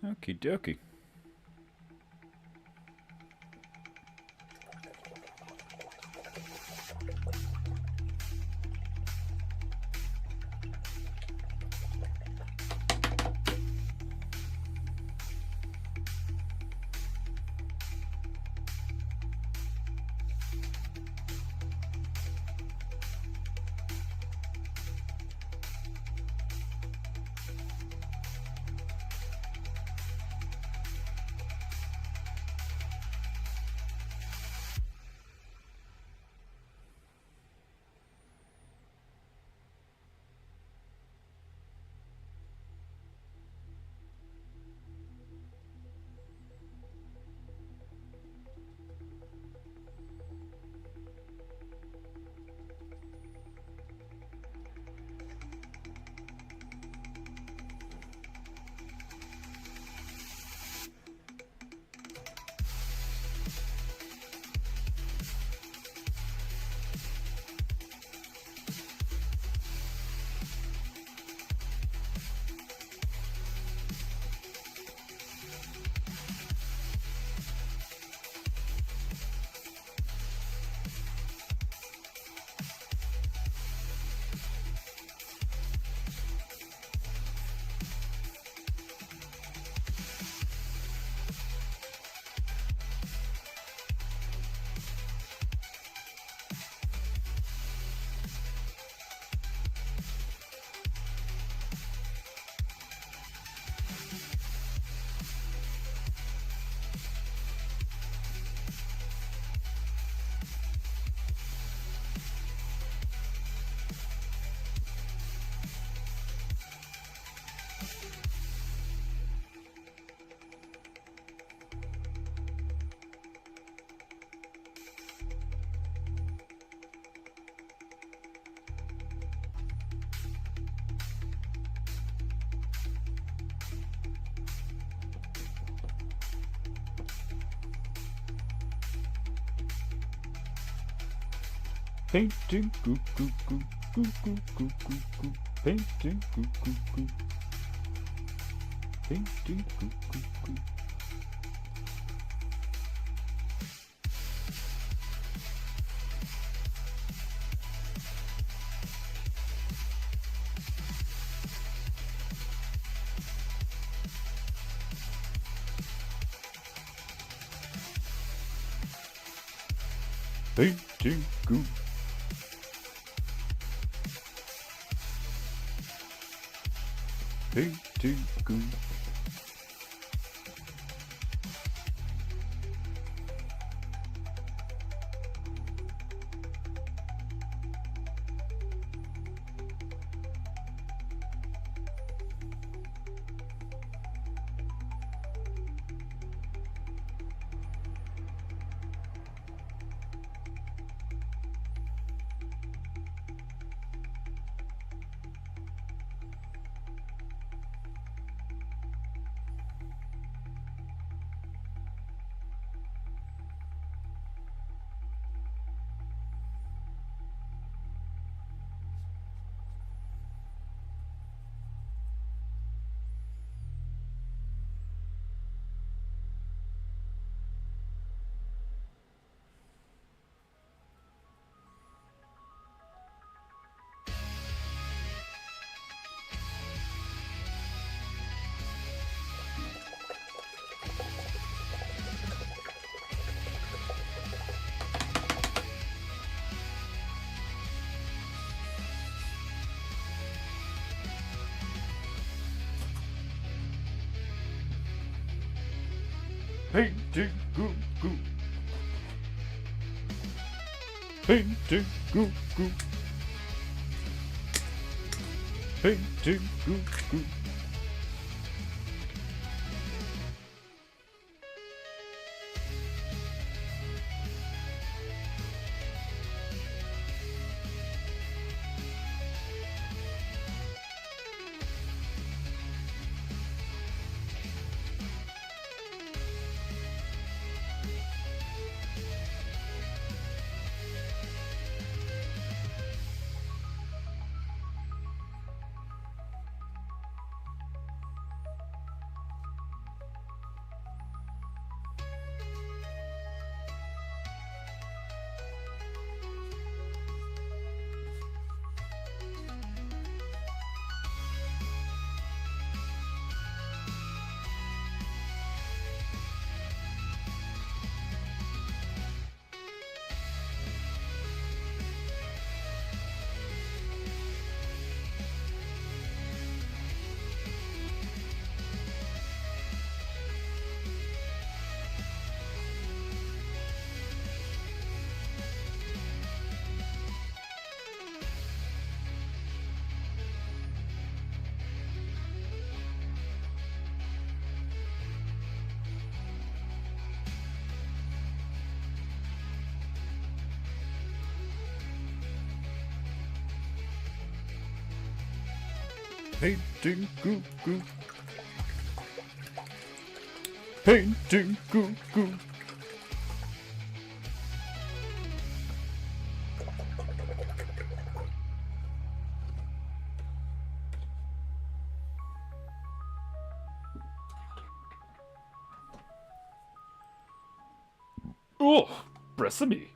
Speaker 2: Okie dokie. Painting, goo goo goo goo goo goo goo goo. Painting, goo goo goo. Painting, goo goo goo. Painting, goo. Painting, goo. Painting, goo goo. Painting, goo goo. Painting, goo goo. Painting goo goo. Painting goo goo.
Speaker 1: Oh, Bressamy.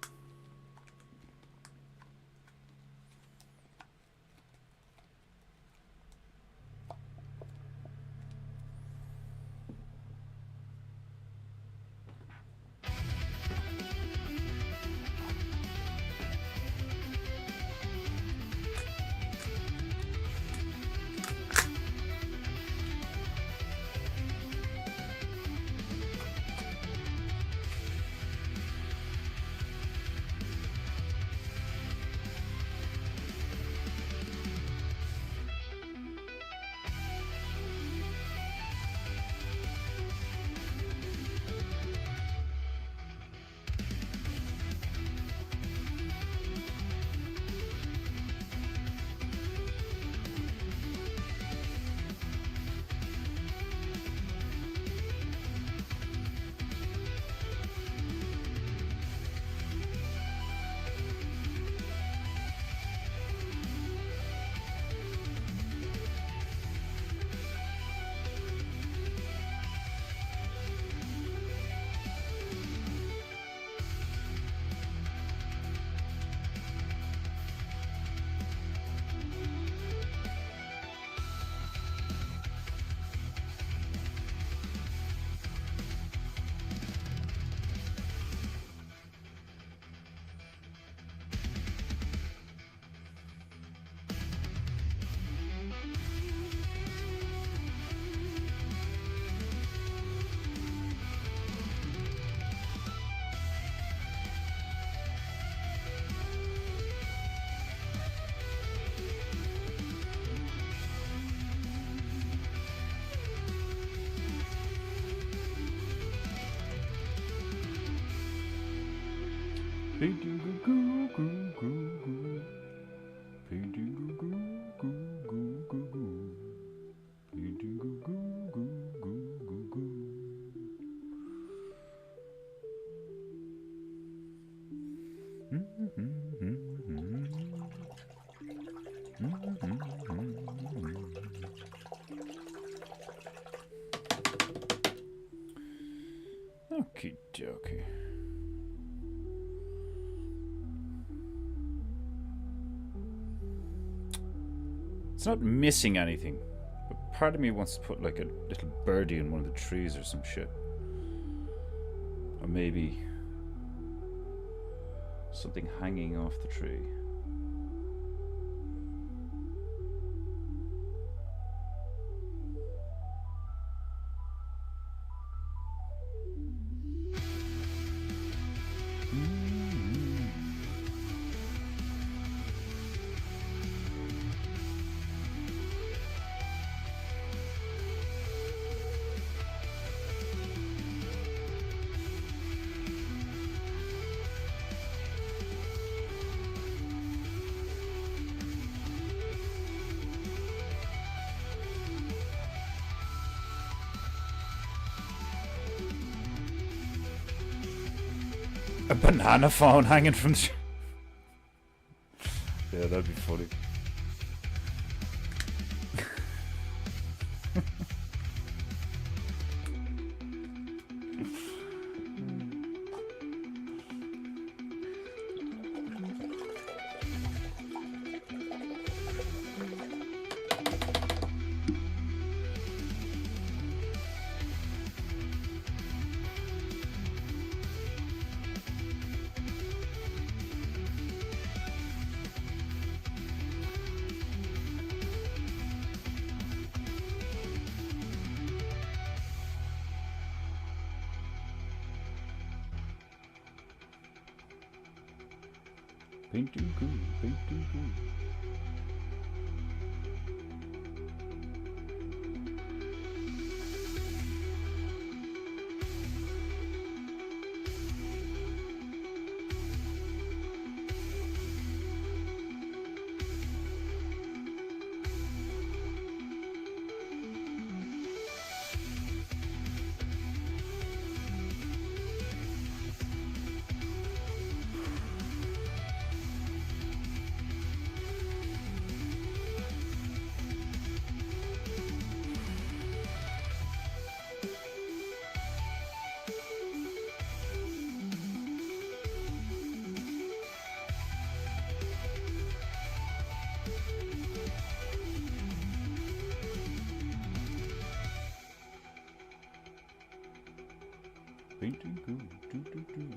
Speaker 2: Painting goo goo goo goo goo. Painting goo goo goo goo goo goo. Painting goo goo goo goo goo goo. Okie dokie. It's not missing anything, but part of me wants to put like a little birdie in one of the trees or some shit. Or maybe something hanging off the tree. A banana phone hanging from the... Yeah, that'd be funny. Painting good, painting good. Paintingu. Do, do, do.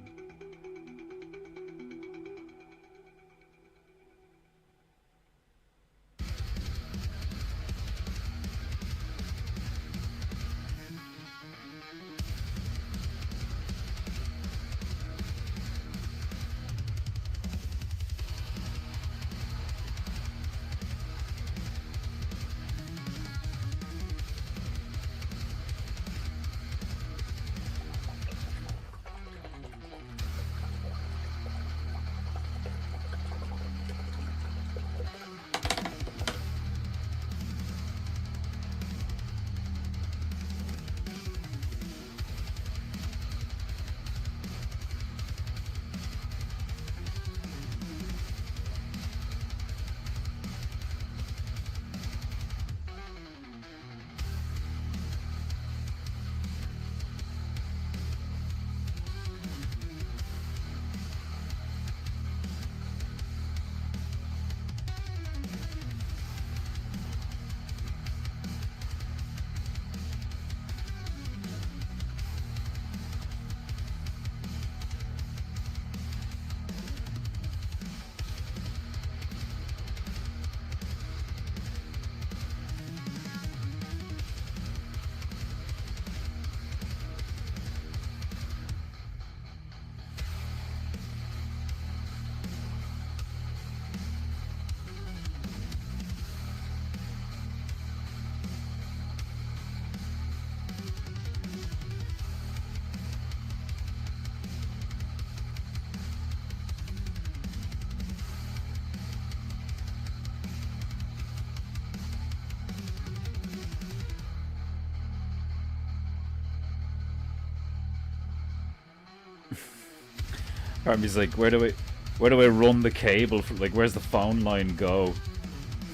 Speaker 2: Army's like, where do I run the cable for, like, where's the phone line go?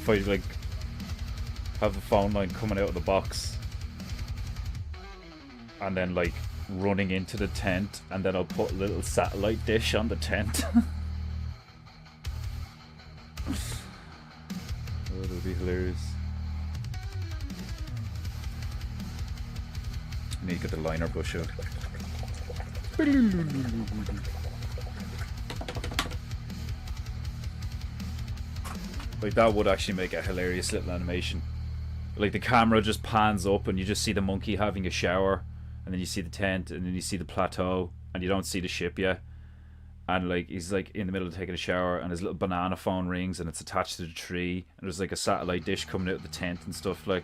Speaker 2: If I like have the phone line coming out of the box and then like running into the tent, and then I'll put a little satellite dish on the tent. Oh, that would be hilarious. I need to get the liner brush out. Like, that would actually make a hilarious little animation. Like, the camera just pans up and you just see the monkey having a shower, and then you see the tent, and then you see the plateau, and you don't see the ship yet. And like, he's like in the middle of taking a shower, and his little banana phone rings, and it's attached to the tree, and there's like a satellite dish coming out of the tent and stuff. Like,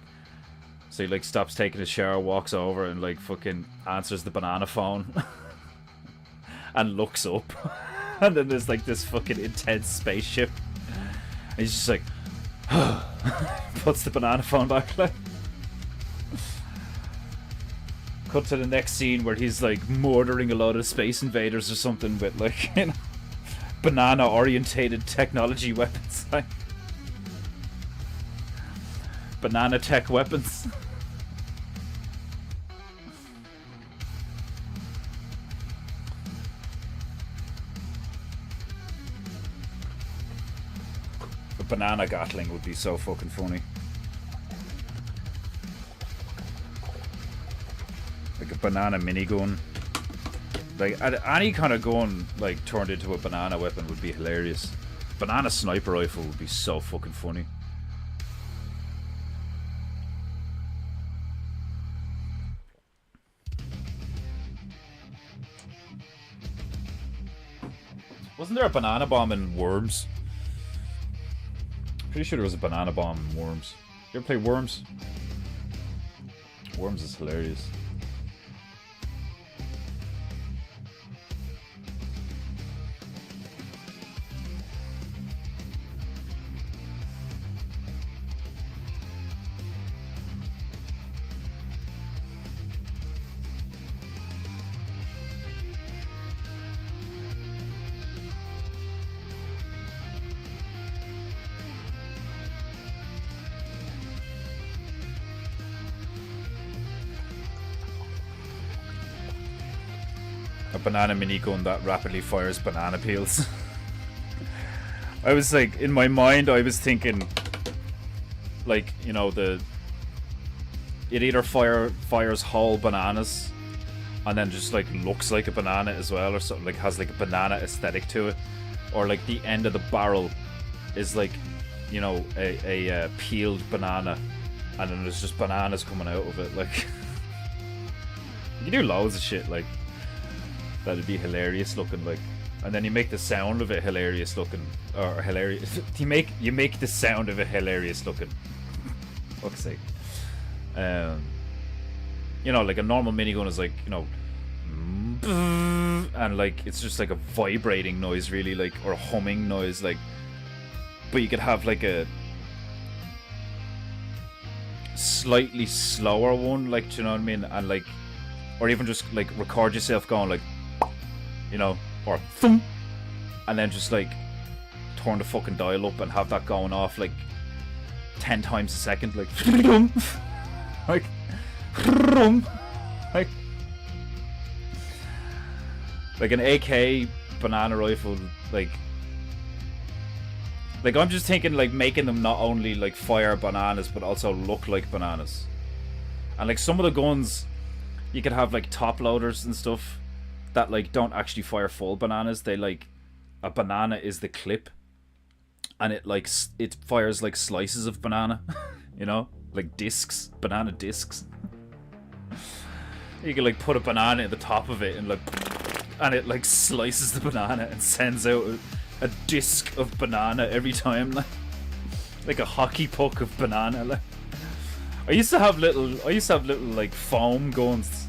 Speaker 2: so he like stops taking his shower, walks over, and like fucking answers the banana phone and looks up. And then there's like this fucking intense spaceship. And he's just like, puts the banana phone back. Like, cut to the next scene where he's like murdering a lot of space invaders or something with like, you know, banana orientated technology weapons. Like, banana tech weapons. A banana gatling would be so fucking funny. Like a banana minigun. Like any kind of gun like turned into a banana weapon would be hilarious. Banana sniper rifle would be so fucking funny. Wasn't there a banana bomb in Worms? Pretty sure there was a banana bomb in Worms. You ever play Worms? Worms is hilarious. A banana minigun that rapidly fires banana peels. I was like, in my mind, I was thinking, like, you know, it either fires whole bananas, and then just like looks like a banana as well, or something, like has like a banana aesthetic to it, or like the end of the barrel is like, you know, a peeled banana, and then there's just bananas coming out of it. Like, you can do loads of shit like that'd be hilarious looking, like, and then you make the sound of it hilarious looking, or hilarious. you make the sound of it hilarious looking. Fuck's sake. You know, like a normal minigun is like, you know, and like it's just like a vibrating noise, really, like, or a humming noise, like. But you could have like a slightly slower one, like, do you know what I mean? And like, or even just like record yourself going like, you know, or thump, and then just like turn the fucking dial up and have that going off like 10 times a second, like, like, like an AK banana rifle, like I'm just thinking like making them not only like fire bananas but also look like bananas. And like some of the guns you could have like top loaders and stuff that like don't actually fire full bananas. They like, a banana is the clip, and it like it fires like slices of banana, you know, like discs, banana discs. You can like put a banana at the top of it and like, and it like slices the banana and sends out a disc of banana every time, like a hockey puck of banana. Like, I used to have little like foam guns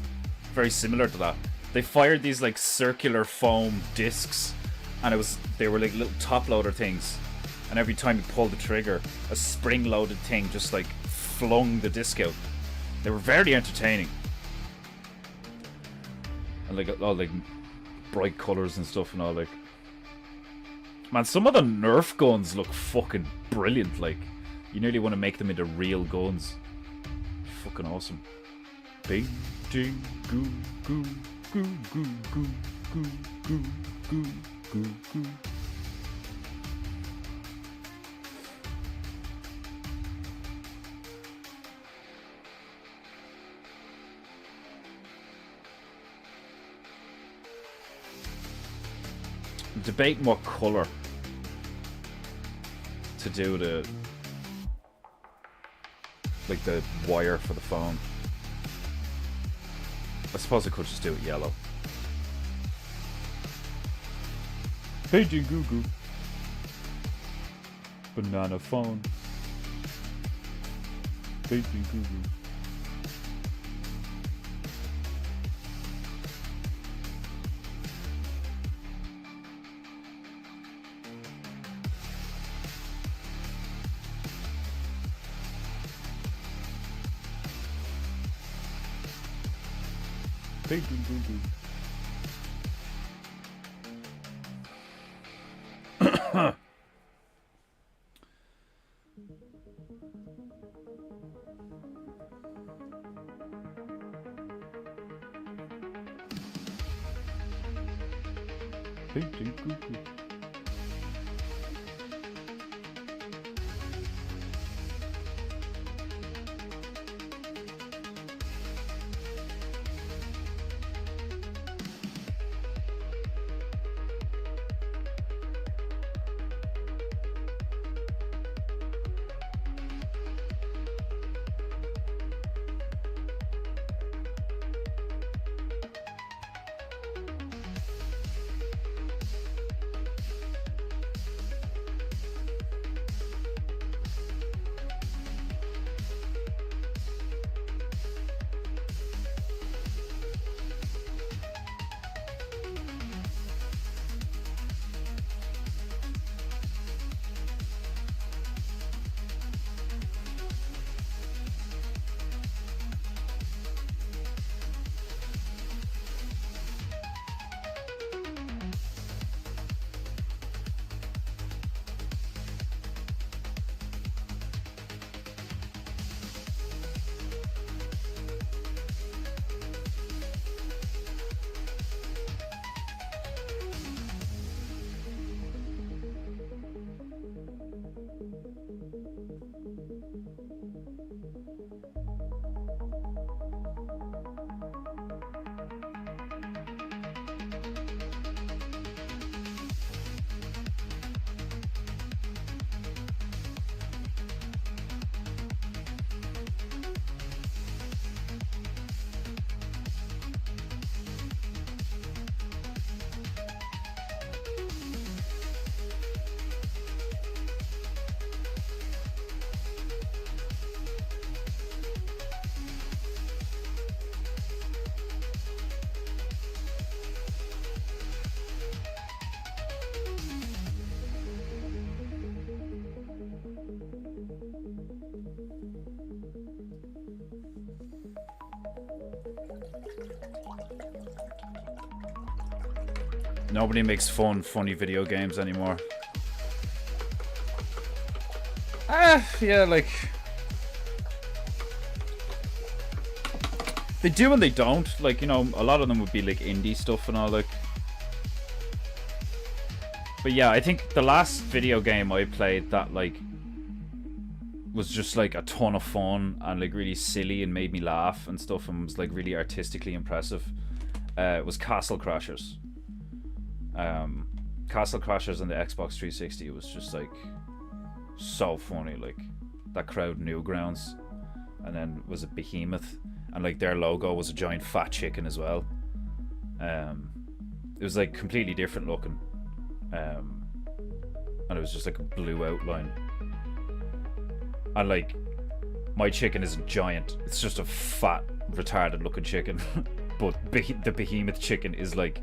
Speaker 2: very similar to that. They fired these like circular foam discs, and they were like little top loader things, and every time you pulled the trigger, a spring loaded thing just like flung the disc out. They were very entertaining, and like all like bright colors and stuff and all. Like, man, some of the Nerf guns look fucking brilliant. Like, you nearly want to make them into real guns. Fucking awesome. Painting goo goo goo goo goo goo goo goo goo goo. Debating what colour to do the wire for the phone. I suppose I could just do it yellow. Painting goo goo. Banana phone. Painting goo goo. Painting goo goo. Painting goo goo. Nobody makes funny video games anymore. Yeah, like... They do and they don't. Like, you know, a lot of them would be like indie stuff and all, like... But yeah, I think the last video game I played that, like, was just like a ton of fun and like really silly and made me laugh and stuff and was like really artistically impressive, was Castle Crashers. Castle Crashers on the Xbox 360 was just like so funny. Like, that crowd Newgrounds, and then was a Behemoth, and like their logo was a giant fat chicken as well. It was like completely different looking, and it was just like a blue outline. And like, my chicken isn't giant, it's just a fat retarded looking chicken. But the Behemoth chicken is like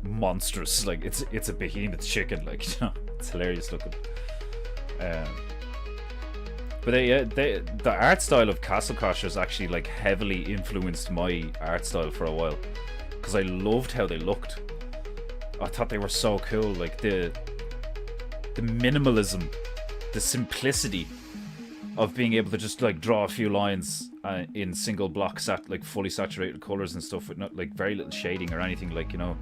Speaker 2: monstrous. Like, it's a Behemoth chicken, like, you know, it's hilarious looking. But the art style of Castle Crashers actually like heavily influenced my art style for a while, because I loved how they looked. I thought they were so cool. Like the minimalism, the simplicity of being able to just like draw a few lines in single block like fully saturated colors and stuff with not like very little shading or anything, like, you know,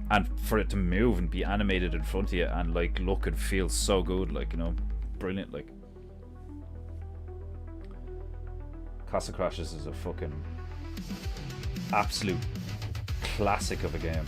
Speaker 2: and for it to move and be animated in front of you and like look and feel so good, like, you know, brilliant. Like, Castle Crashers is a fucking absolute classic of a game.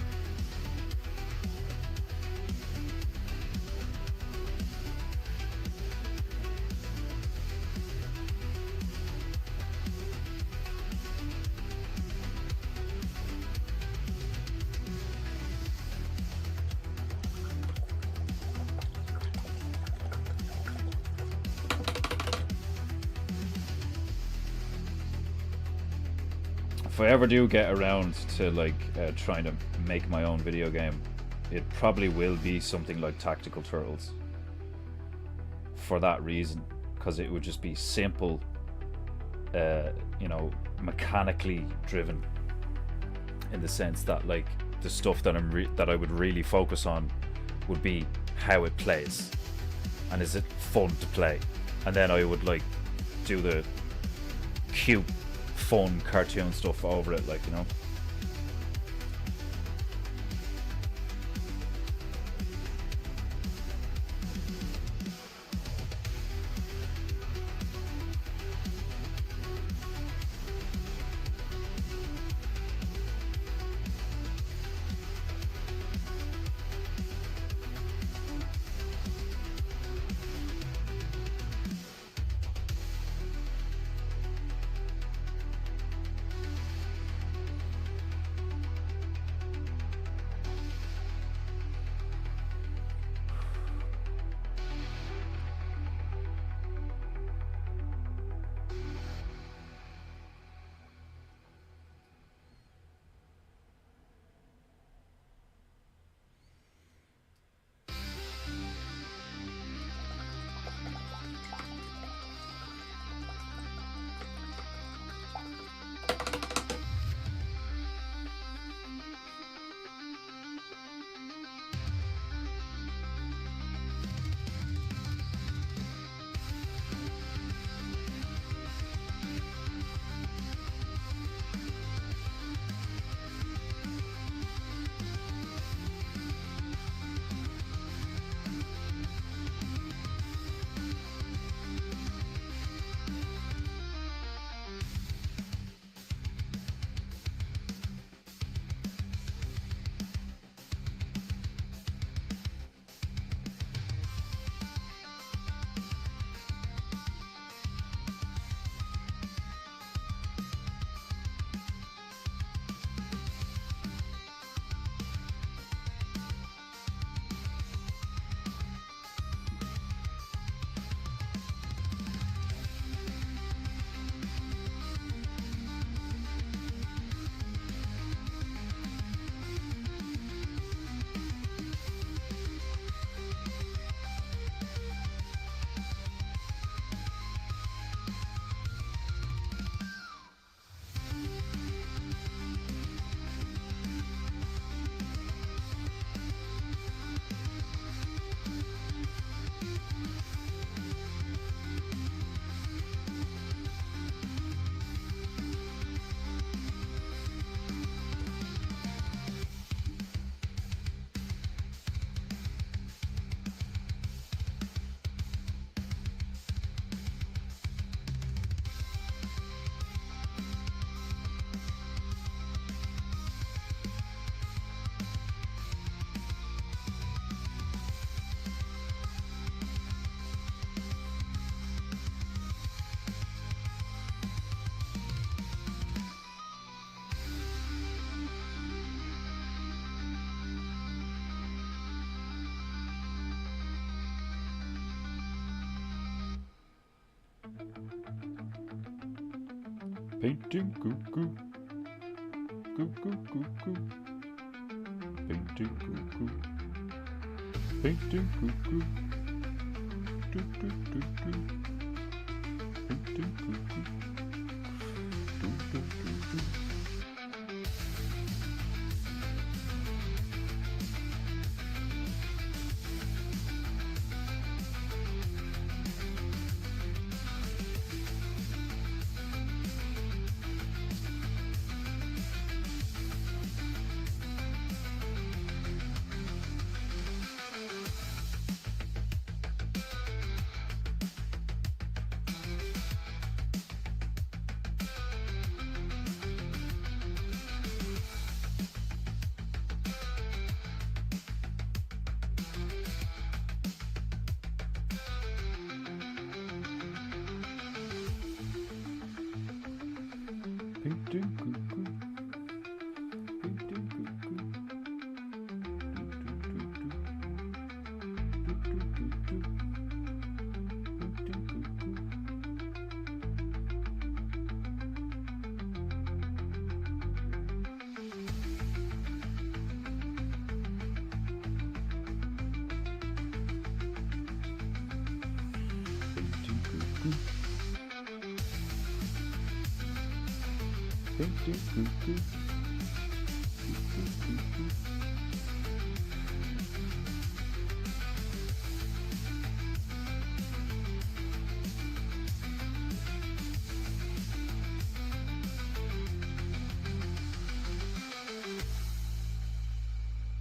Speaker 2: If I ever do get around to like trying to make my own video game, it probably will be something like Tactical Turtles. For that reason, because it would just be simple, you know, mechanically driven, in the sense that like the stuff that that I would really focus on would be how it plays and is it fun to play, and then I would like do the cute fun cartoon stuff over it, like, you know. Painting cuckoo. Cuckoo, cuckoo. Painting cuckoo. Painting cuckoo. Do, do, do, do. Painting cuckoo. Do, do, do, do. Painting cuckoo. Painting cuckoo. Do, do, do, do. Do, do, do, do. Painting cuckoo. Painting cuckoo. Painting cuckoo. Cuckoo, cuckoo.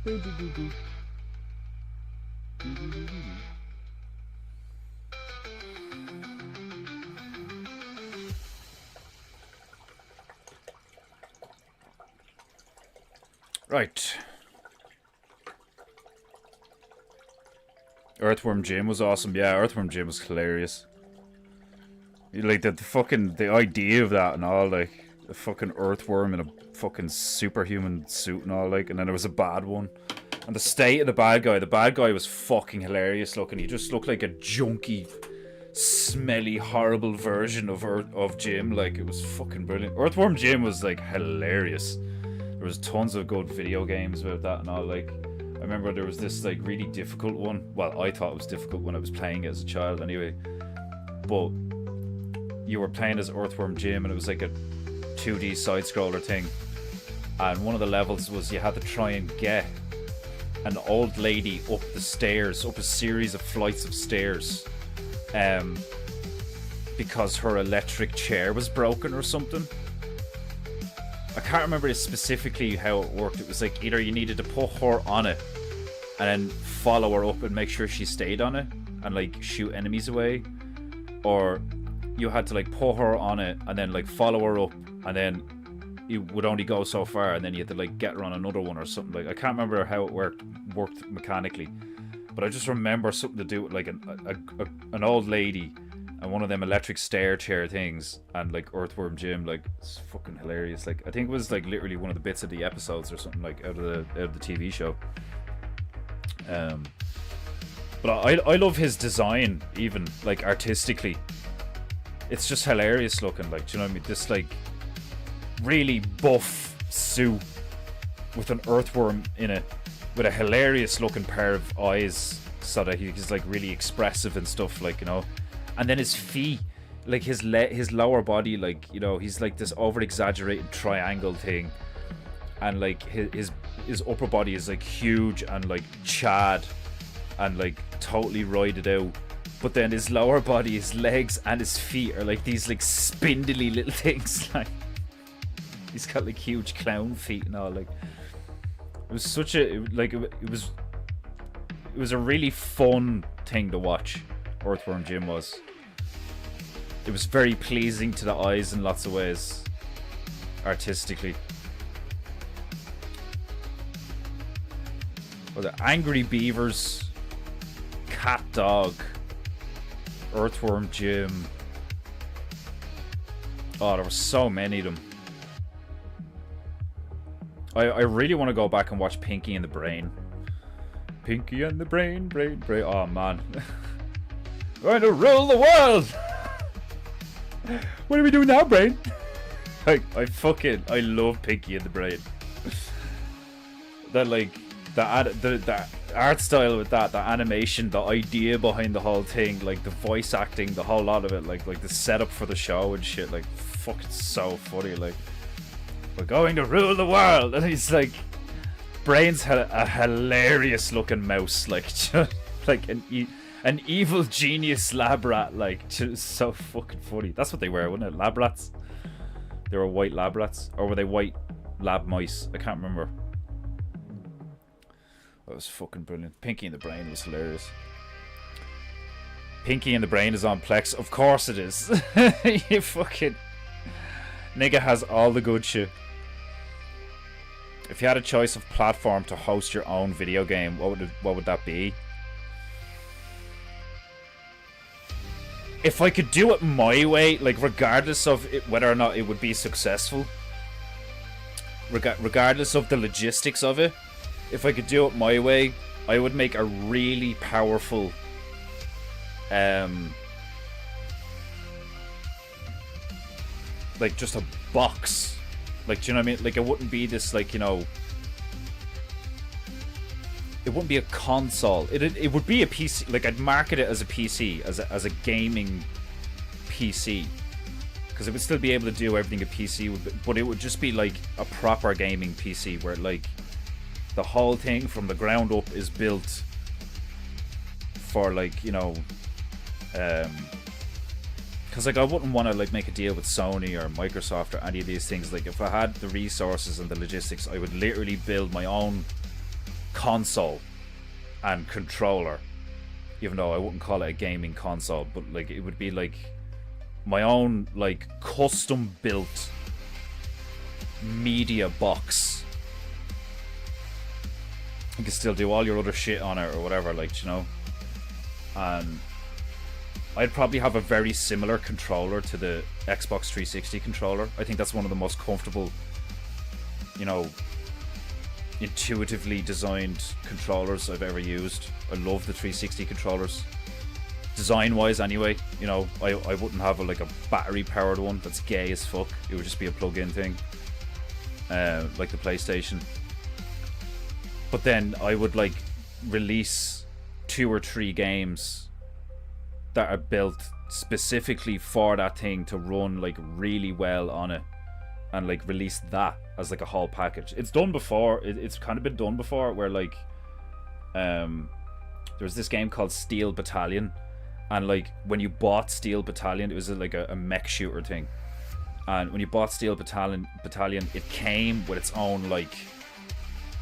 Speaker 2: Do-do-do-do. Do-do-do-do-do. Right. Earthworm Jim was awesome. Yeah, Earthworm Jim was hilarious. Like the fucking the idea of that and all, like a fucking earthworm in a fucking superhuman suit and all, like, and then there was a bad one. And the state of the bad guy was fucking hilarious looking. He just looked like a junky, smelly, horrible version of Jim. Like, it was fucking brilliant. Earthworm Jim was like hilarious. There was tons of good video games about that and all. Like, I remember there was this like really difficult one. Well, I thought it was difficult when I was playing it as a child anyway. But you were playing as Earthworm Jim and it was like a 2D side-scroller thing. And one of the levels was you had to try and get an old lady up the stairs, up a series of flights of stairs. Because her electric chair was broken or something. I can't remember specifically how it worked. It was like either you needed to put her on it and then follow her up and make sure she stayed on it and like shoot enemies away, or you had to like put her on it and then like follow her up and then you would only go so far and then you had to like get her on another one or something. Like, I can't remember how it worked mechanically, but I just remember something to do with like an old lady and one of them electric stair chair things and like Earthworm Jim. Like, it's fucking hilarious. Like, I think it was like literally one of the bits of the episodes or something, like out of the TV show. But I love his design, even like artistically. It's just hilarious looking. Like, do you know what I mean? This like really buff suit with an earthworm in it, with a hilarious looking pair of eyes, so that he's like really expressive and stuff, like, you know. And then his feet, like his lower body, like, you know, he's like this over exaggerated triangle thing, and like his upper body is like huge and like chad and like totally roided out, but then his lower body, his legs and his feet are like these like spindly little things. Like, he's got like huge clown feet and all. Like, it was such a like it was a really fun thing to watch. Earthworm Jim was. It was very pleasing to the eyes in lots of ways, artistically. Well, the Angry Beavers, Cat Dog, Earthworm Jim. Oh, there were so many of them. I really want to go back and watch Pinky and the Brain. Pinky and the Brain, brain. Oh man. Going to rule the world! What are we doing now, Brain? Like, I love Pinky and the Brain. That, like, the art style with that, the animation, the idea behind the whole thing, like the voice acting, the whole lot of it, like the setup for the show and shit, like, fucking so funny. Like, we're going to rule the world, and he's like, Brain's had a hilarious looking mouse, like, like an evil genius lab rat, like, just so fucking funny. That's what they were, wasn't it? Lab rats. They were white lab rats, or were they white lab mice? I can't remember. That was fucking brilliant. Pinky and the Brain was hilarious. Pinky and the Brain is on Plex. Of course it is. You fucking... Nigga has all the good shit. If you had a choice of platform to host your own video game, what would that be? If I could do it my way, like, regardless of whether or not it would be successful, regardless of the logistics of it, if I could do it my way, I would make a really powerful like, just a box. Like, do you know what I mean? Like, it wouldn't be this, like, you know, it wouldn't be a console. It would be a PC. Like, I'd market it as a PC, as a gaming PC, because it would still be able to do everything a PC would, but it would just be like a proper gaming PC where, like, the whole thing from the ground up is built for, like, you know, because, like, I wouldn't want to, like, make a deal with Sony or Microsoft or any of these things. Like, if I had the resources and the logistics, I would literally build my own console and controller, even though I wouldn't call it a gaming console, but, like, it would be like my own, like, custom built media box. You can still do all your other shit on it or whatever, like, you know. And I'd probably have a very similar controller to the Xbox 360 controller. I think that's one of the most comfortable, you know, intuitively designed controllers I've ever used. I love the 360 controllers. Design wise anyway, you know, I wouldn't have like a battery powered one that's gay as fuck. It would just be a plug-in thing, like the PlayStation. But then I would, like, release 2 or 3 games that are built specifically for that thing to run, like, really well on it, and, like, release that as, like, a whole package. It's done before. It's kind of been done before, where, like, there was this game called Steel Battalion, and, like, when you bought Steel Battalion, it was like a mech shooter thing, and when you bought Steel Battalion, it came with its own, like,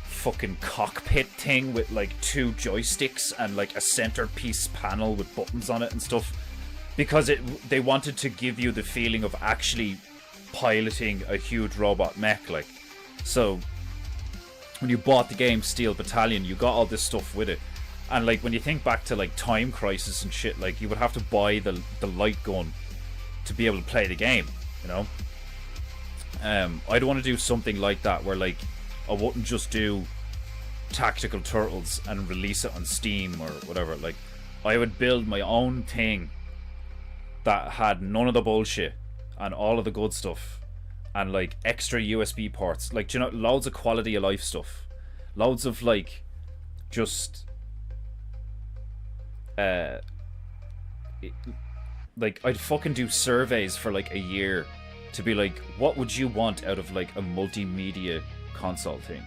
Speaker 2: fucking cockpit thing with, like, 2 joysticks and, like, a centerpiece panel with buttons on it and stuff, because they wanted to give you the feeling of actually piloting a huge robot mech. Like, so when you bought the game Steel Battalion, you got all this stuff with it. And, like, when you think back to, like, Time Crisis and shit, like, you would have to buy the light gun to be able to play the game, you know. I'd want to do something like that, where, like, I wouldn't just do Tactical Turtles and release it on Steam or whatever. Like, I would build my own thing that had none of the bullshit and all of the good stuff, and, like, extra USB ports, like, you know, loads of quality of life stuff, loads of, like, just like, I'd fucking do surveys for, like, a year to be like, what would you want out of, like, a multimedia console thing?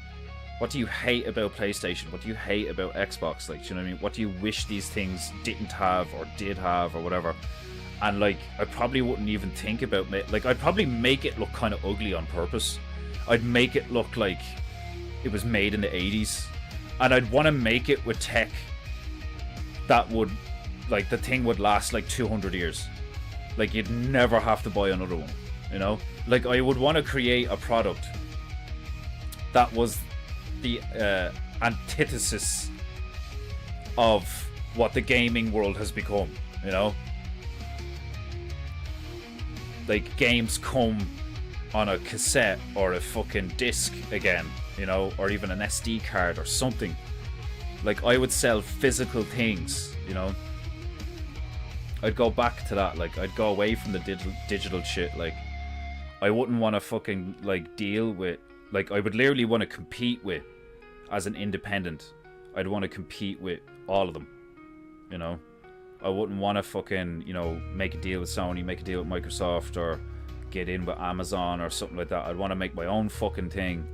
Speaker 2: What do you hate about PlayStation? What do you hate about Xbox? Like, do you know what I mean? What do you wish these things didn't have or did have or whatever? And, like, I probably wouldn't even think about, like, I'd probably make it look kind of ugly on purpose. I'd make it look like it was made in the 80s, and I'd want to make it with tech that would, like, the thing would last like 200 years. Like, you'd never have to buy another one, you know? Like, I would want to create a product that was the antithesis of what the gaming world has become, you know? Like, games come on a cassette or a fucking disc again, you know, or even an SD card or something. Like, I would sell physical things, you know. I'd go back to that. Like, I'd go away from the digital shit. Like, I wouldn't want to fucking like deal with, like, I would literally want to compete with, as an independent, I'd want to compete with all of them, you know. I wouldn't want to fucking, you know, make a deal with Sony, make a deal with Microsoft, or get in with Amazon or something like that. I'd want to make my own fucking thing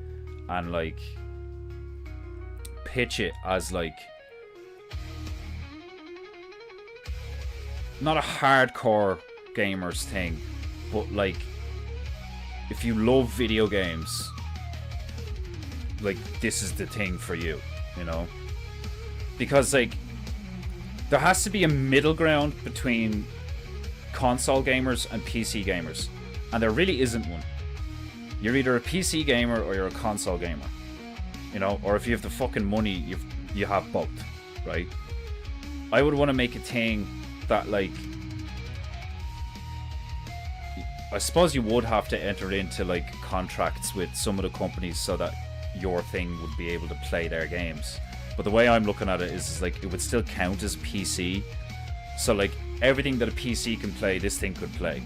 Speaker 2: and like pitch it as like not a hardcore gamers thing, but like if you love video games, like this is the thing for you, you know. Because like there has to be a middle ground between console gamers and PC gamers, and there really isn't one. You're either a PC gamer or you're a console gamer, you know. Or if you have the fucking money, you have both, right? I would want to make a thing that, like, I suppose you would have to enter into like contracts with some of the companies so that your thing would be able to play their games. But the way I'm looking at it is like it would still count as PC. So like everything that a PC can play, this thing could play.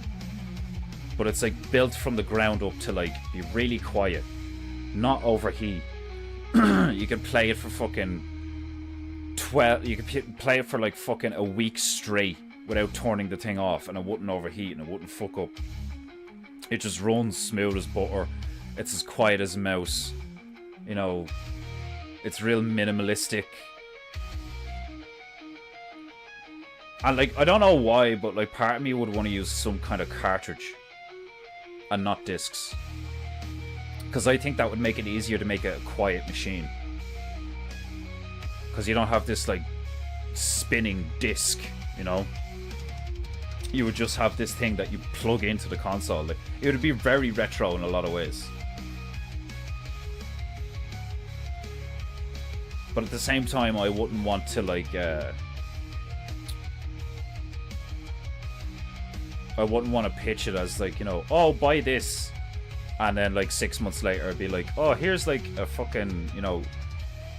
Speaker 2: But it's like built from the ground up to like be really quiet, not overheat. You can play it for fucking 12. You could play it for like fucking a week straight without turning the thing off, and it wouldn't overheat and it wouldn't fuck up. It just runs smooth as butter. It's as quiet as a mouse. You know, it's real minimalistic. And like, I don't know why, but like part of me would want to use some kind of cartridge and not discs. Because I think that would make it easier to make a quiet machine. Because you don't have this like spinning disc, you know. You would just have this thing that you plug into the console. Like, it would be very retro in a lot of ways. But at the same time, I wouldn't want to like I wouldn't want to pitch it as like, you know, oh, buy this, and then like 6 months later it'd be like, oh, here's like a fucking, you know,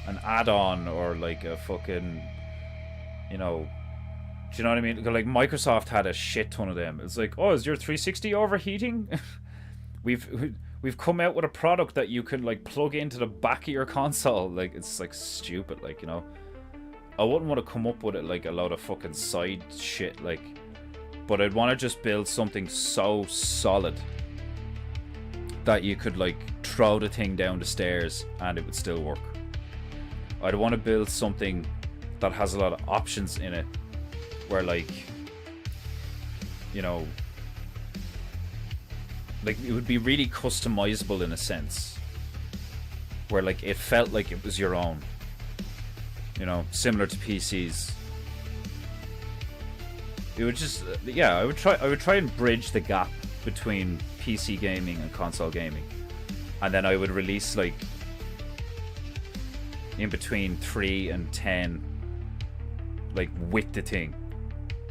Speaker 2: an add-on, or like a fucking, you know, do you know what I mean? Like Microsoft had a shit ton of them. It's like, oh, is your 360 overheating? We've come out with a product that you can like plug into the back of your console. Like, it's like stupid, like, you know. I wouldn't want to come up with it like a lot of fucking side shit, like, but I'd want to just build something so solid that you could like throw the thing down the stairs and it would still work. I'd want to build something that has a lot of options in it, where like, you know, like it would be really customizable in a sense, where like it felt like it was your own, you know, similar to PCs. It would just, yeah, I would try and bridge the gap between PC gaming and console gaming, and then I would release like in between 3 and 10, like with the thing,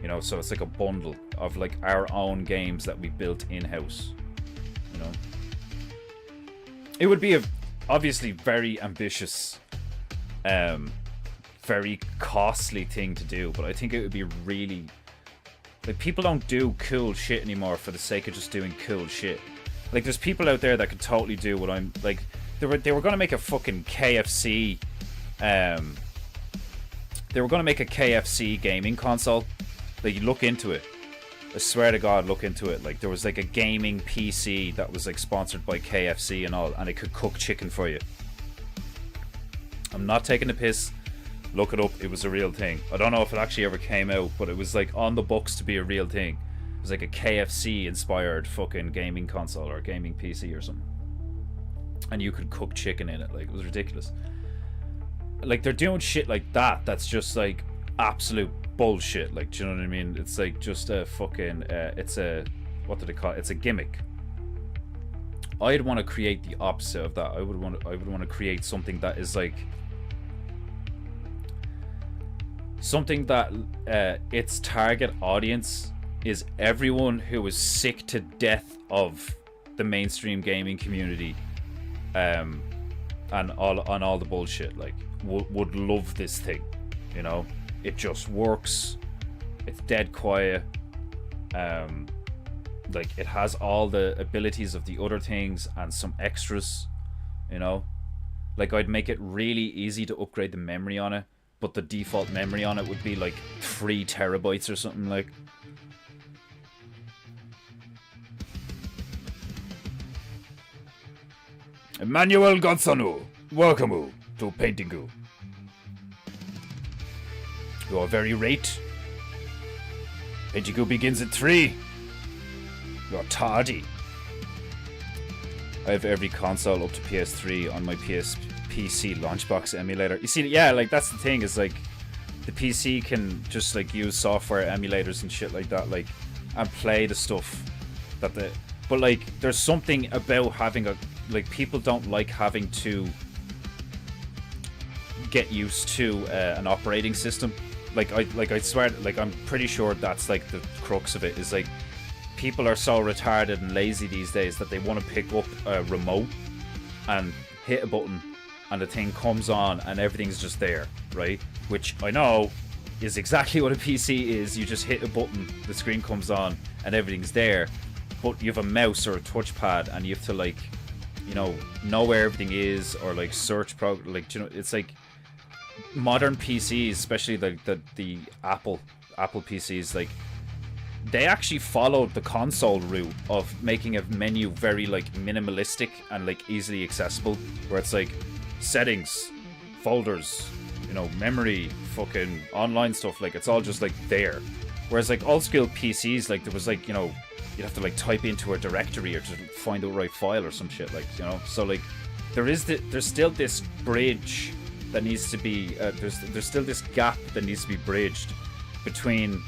Speaker 2: you know, so it's like a bundle of like our own games that we built in-house, you know. It would be a obviously very ambitious, very costly thing to do, but I think it would be really, like, people don't do cool shit anymore for the sake of just doing cool shit. Like, there's people out there that could totally do what I'm like. They were gonna make a fucking KFC. They were gonna make a KFC gaming console. Like, you look into it. I swear to God, look into it. Like, there was like a gaming PC that was like sponsored by KFC and all, and it could cook chicken for you. I'm not taking the piss. Look it up. It was a real thing. I don't know if it actually ever came out, but it was like on the books to be a real thing. It was like a KFC inspired fucking gaming console or gaming PC or something. And you could cook chicken in it. Like, it was ridiculous. Like, they're doing shit like that that's just like absolute bullshit. Like, do you know what I mean? It's like just a fucking it's a, what do they call it? It's a gimmick. I'd want to create the opposite of that. I would want to create something that is like something that its target audience is everyone who is sick to death of the mainstream gaming community, and all the bullshit. Like, would love this thing, you know. It just works. It's dead quiet. like it has all the abilities of the other things and some extras, you know. Like I'd make it really easy to upgrade the memory on it, but the default memory on it would be like 3 terabytes or something like.
Speaker 1: Emmanuel Gonzano, welcome to Paintingu. You are very late. Paintingu begins at 3. You're tardy.
Speaker 2: I have every console up to PS3 on my PC Launchbox emulator. You see, yeah, like that's the thing, is like the PC can just like use software emulators and shit like that, like, and play the stuff that the. But like, there's something about having a, like, people don't like having to get used to an operating system. I swear, like, I'm pretty sure that's like the crux of it, is like people are so retarded and lazy these days that they want to pick up a remote and hit a button and the thing comes on and everything's just there, right? Which I know is exactly what a PC is. You just hit a button, the screen comes on and everything's there. But you have a mouse or a touchpad and you have to, like, you know where everything is, or like search like, you know, it's like modern PCs, especially the Apple PCs, like they actually followed the console route of making a menu very like minimalistic and like easily accessible, where it's like settings, folders, you know, memory, fucking online stuff, like it's all just like there. Whereas like old school PCs, like there was like, you know, you'd have to like type into a directory or to find the right file or some shit, like, you know. So like there's still this bridge that needs to be there's still this gap that needs to be bridged between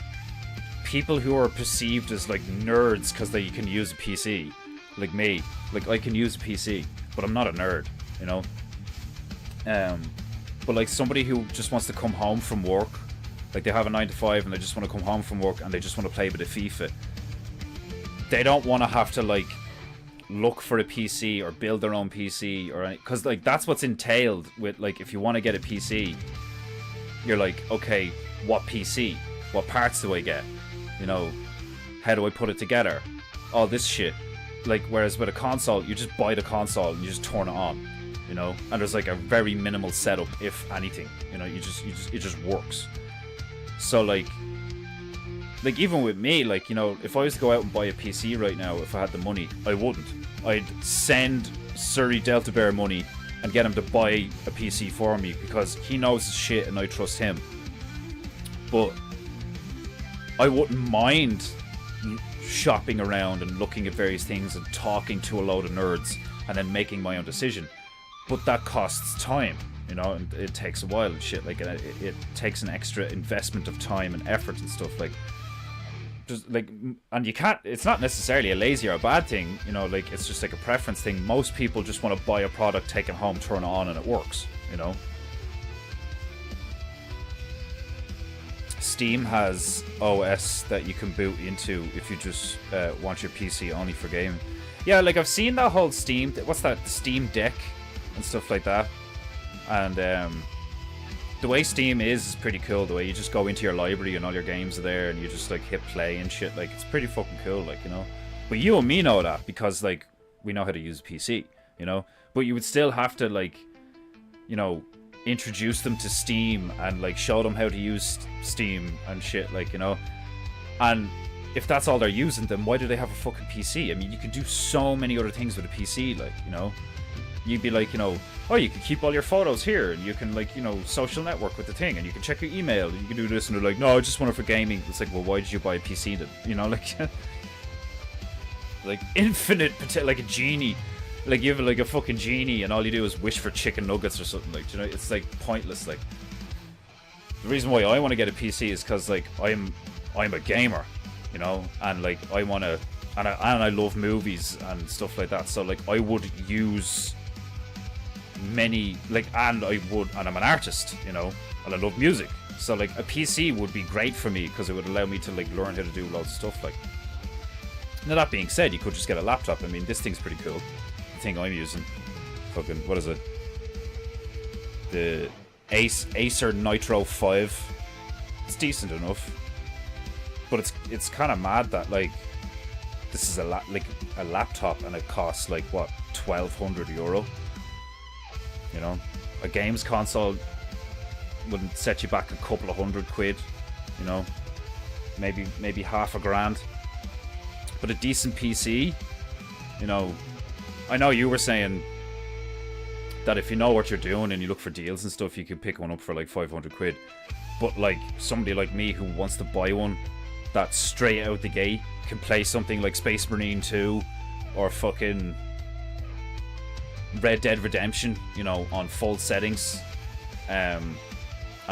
Speaker 2: people who are perceived as like nerds because they can use a PC, like me. Like I can use a PC, but I'm not a nerd, you know. But like somebody who just wants to come home from work, like they have a 9 to 5 and they just want to come home from work and they just want to play a bit of FIFA. They don't want to have to like look for a PC or build their own PC, or because like that's what's entailed with, like, if you want to get a PC, you're like, okay, what PC? What parts do I get? You know, how do I put it together? All this shit. Like, whereas with a console, you just buy the console and you just turn it on, you know, and there's like a very minimal setup, if anything, you know, it just works. So like even with me, like, you know, if I was to go out and buy a PC right now, if I had the money, I wouldn't. I'd send Surrey Delta Bear money and get him to buy a PC for me because he knows his shit and I trust him. But I wouldn't mind shopping around and looking at various things and talking to a load of nerds and then making my own decision. But that costs time, you know, and it takes a while and shit. Like, it takes an extra investment of time and effort and stuff. Like, just like, and you can't, it's not necessarily a lazy or a bad thing, you know, like, it's just like a preference thing. Most people just want to buy a product, take it home, turn it on, and it works, you know. Steam has OS that you can boot into if you just want your PC only for gaming. Yeah, like, I've seen that whole Steam, what's that, Steam Deck and stuff like that. And the way Steam is pretty cool. The way you just go into your library and all your games are there and you just like hit play and shit. Like, it's pretty fucking cool, like, you know. But you and me know that because, like, we know how to use a PC, you know. But you would still have to, like, you know, introduce them to Steam and like show them how to use Steam and shit, like, you know. And if that's all they're using, then why do they have a fucking PC? I mean, you can do so many other things with a PC, like, you know. You'd be like, you know, oh, you can keep all your photos here and you can, like, you know, social network with the thing and you can check your email and you can do this, and they're like, no, I just want it for gaming. It's like, well, why did you buy a PC then? You know, like like infinite potential, like a genie. Like, you have like a fucking genie and all you do is wish for chicken nuggets or something, like, you know. It's like pointless. Like, the reason why I want to get a PC is because, like, I'm a gamer, you know, and like I want to, and I love movies and stuff like that. So like I would use many, like, and I'm an artist, you know, and I love music. So like a PC would be great for me because it would allow me to like learn how to do lots of stuff. Like, now that being said, you could just get a laptop. I mean, this thing's pretty cool. The thing I'm using, fucking, what is it? The Acer Nitro 5. It's decent enough, but it's kind of mad that, like, this is a laptop, and it costs like what, €1,200. You know, a games console wouldn't set you back a couple of £100. You know, maybe half a grand. But a decent PC, you know, I know you were saying that if you know what you're doing and you look for deals and stuff, you could pick one up for like £500. But like somebody like me who wants to buy one that straight out the gate can play something like Space Marine 2 or fucking Red Dead Redemption, you know, on full settings, and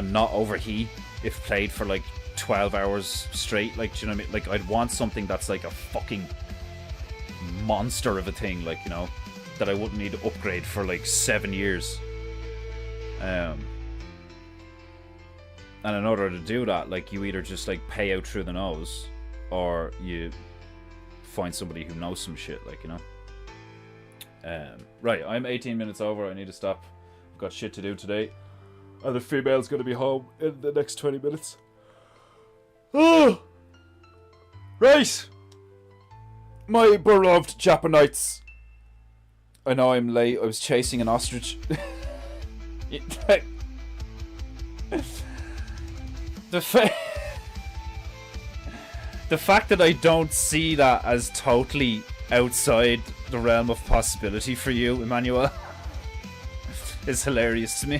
Speaker 2: not overheat if played for like 12 hours straight, like, do you know what I mean? Like, I'd want something that's like a fucking monster of a thing, like, you know, that I wouldn't need to upgrade for like 7 years. And in order to do that, like, you either just like pay out through the nose, or you find somebody who knows some shit, like, you know. Right, I'm 18 minutes over. I need to stop. I've got shit to do today. And the female's gonna be home in the next 20 minutes. Oh! Right! My beloved Japanites. I know I'm late. I was chasing an ostrich. The fact that I don't see that as totally outside the realm of possibility for you, Emmanuel, is hilarious to me.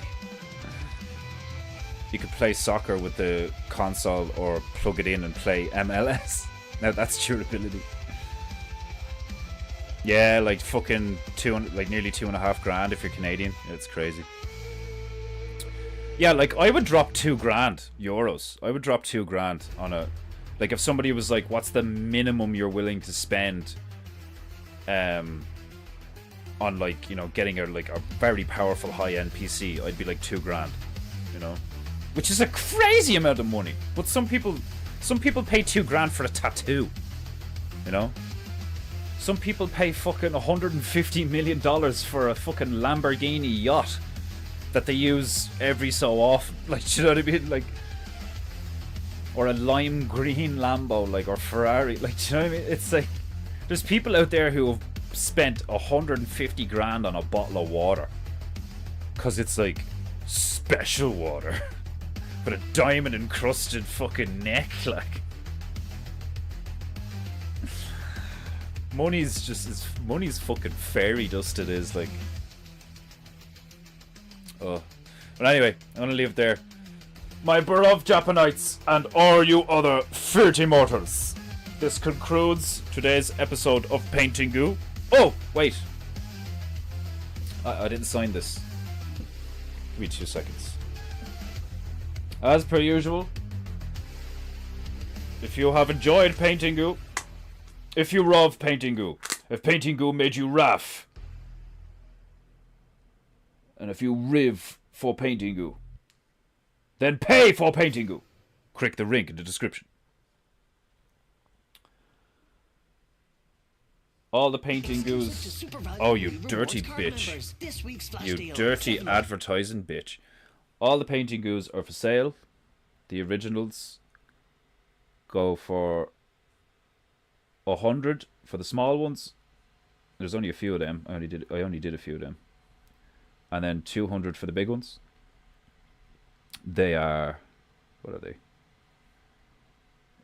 Speaker 2: You could play soccer with the console or plug it in and play MLS. Now that's durability. Yeah, like fucking nearly $2.5 if you're Canadian. It's crazy. Yeah, like I would drop €2,000. I would drop €2,000 on a, like, if somebody was like, "What's the minimum you're willing to spend?" On, like, you know, getting a very powerful high-end PC, I'd be like $2,000, you know, which is a crazy amount of money. But some people pay $2,000 for a tattoo, you know. Some people pay fucking $150 million for a fucking Lamborghini yacht that they use every so often, like, you know what I mean, like, or a lime green Lambo, like, or Ferrari, like, you know what I mean. It's like, there's people out there who have spent $150,000 on a bottle of water because it's like special water with a diamond encrusted fucking neck, like. Money's fucking fairy dust, it is, like. Oh. But anyway, I'm gonna leave it there. My beloved Japanites and all you other filthy mortals, this concludes today's episode of Paintingu. Oh, wait. I didn't sign this. Give me 2 seconds. As per usual, if you have enjoyed Paintingu, if you love Paintingu, if Paintingu made you laugh, and if you riv for Paintingu, then pay for Paintingu. Click the link in the description. All the Paintingus. Oh, you dirty bitch. You dirty advertising bitch. All the Paintingus are for sale. The originals go for 100 for the small ones. There's only a few of them. I only did a few of them. And then 200 for the big ones. They are, what are they?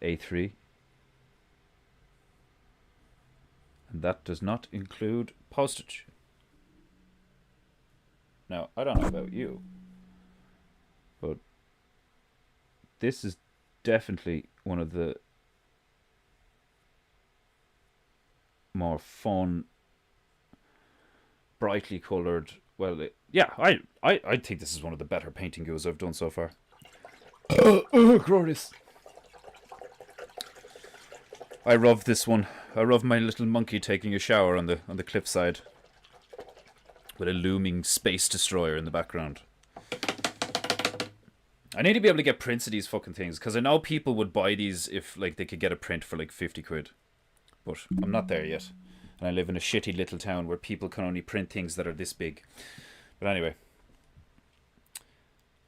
Speaker 2: A3. And that does not include postage. Now, I don't know about you, but this is definitely one of the more fun, brightly coloured. Well, I think this is one of the better Paintingus I've done so far. Glorious. I love this one. I love my little monkey taking a shower on the cliffside with a looming space destroyer in the background. I need to be able to get prints of these fucking things, because I know people would buy these if, like, they could get a print for like 50 quid. But I'm not there yet. And I live in a shitty little town where people can only print things that are this big. But anyway,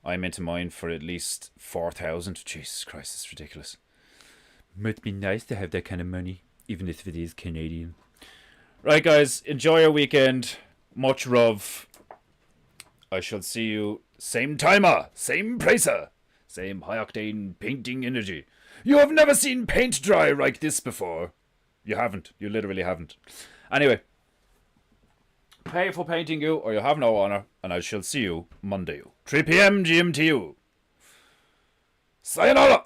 Speaker 2: I'm into mine for at least 4,000. Jesus Christ, it's ridiculous. Might be nice to have that kind of money. Even if it is Canadian. Right, guys, enjoy your weekend. Much love. I shall see you same timer, same pricer, same high-octane painting energy. You have never seen paint dry like this before. You haven't. You literally haven't. Anyway, pay for painting you, or you have no honor, and I shall see you Monday, 3 p.m. GMT. Sayonara!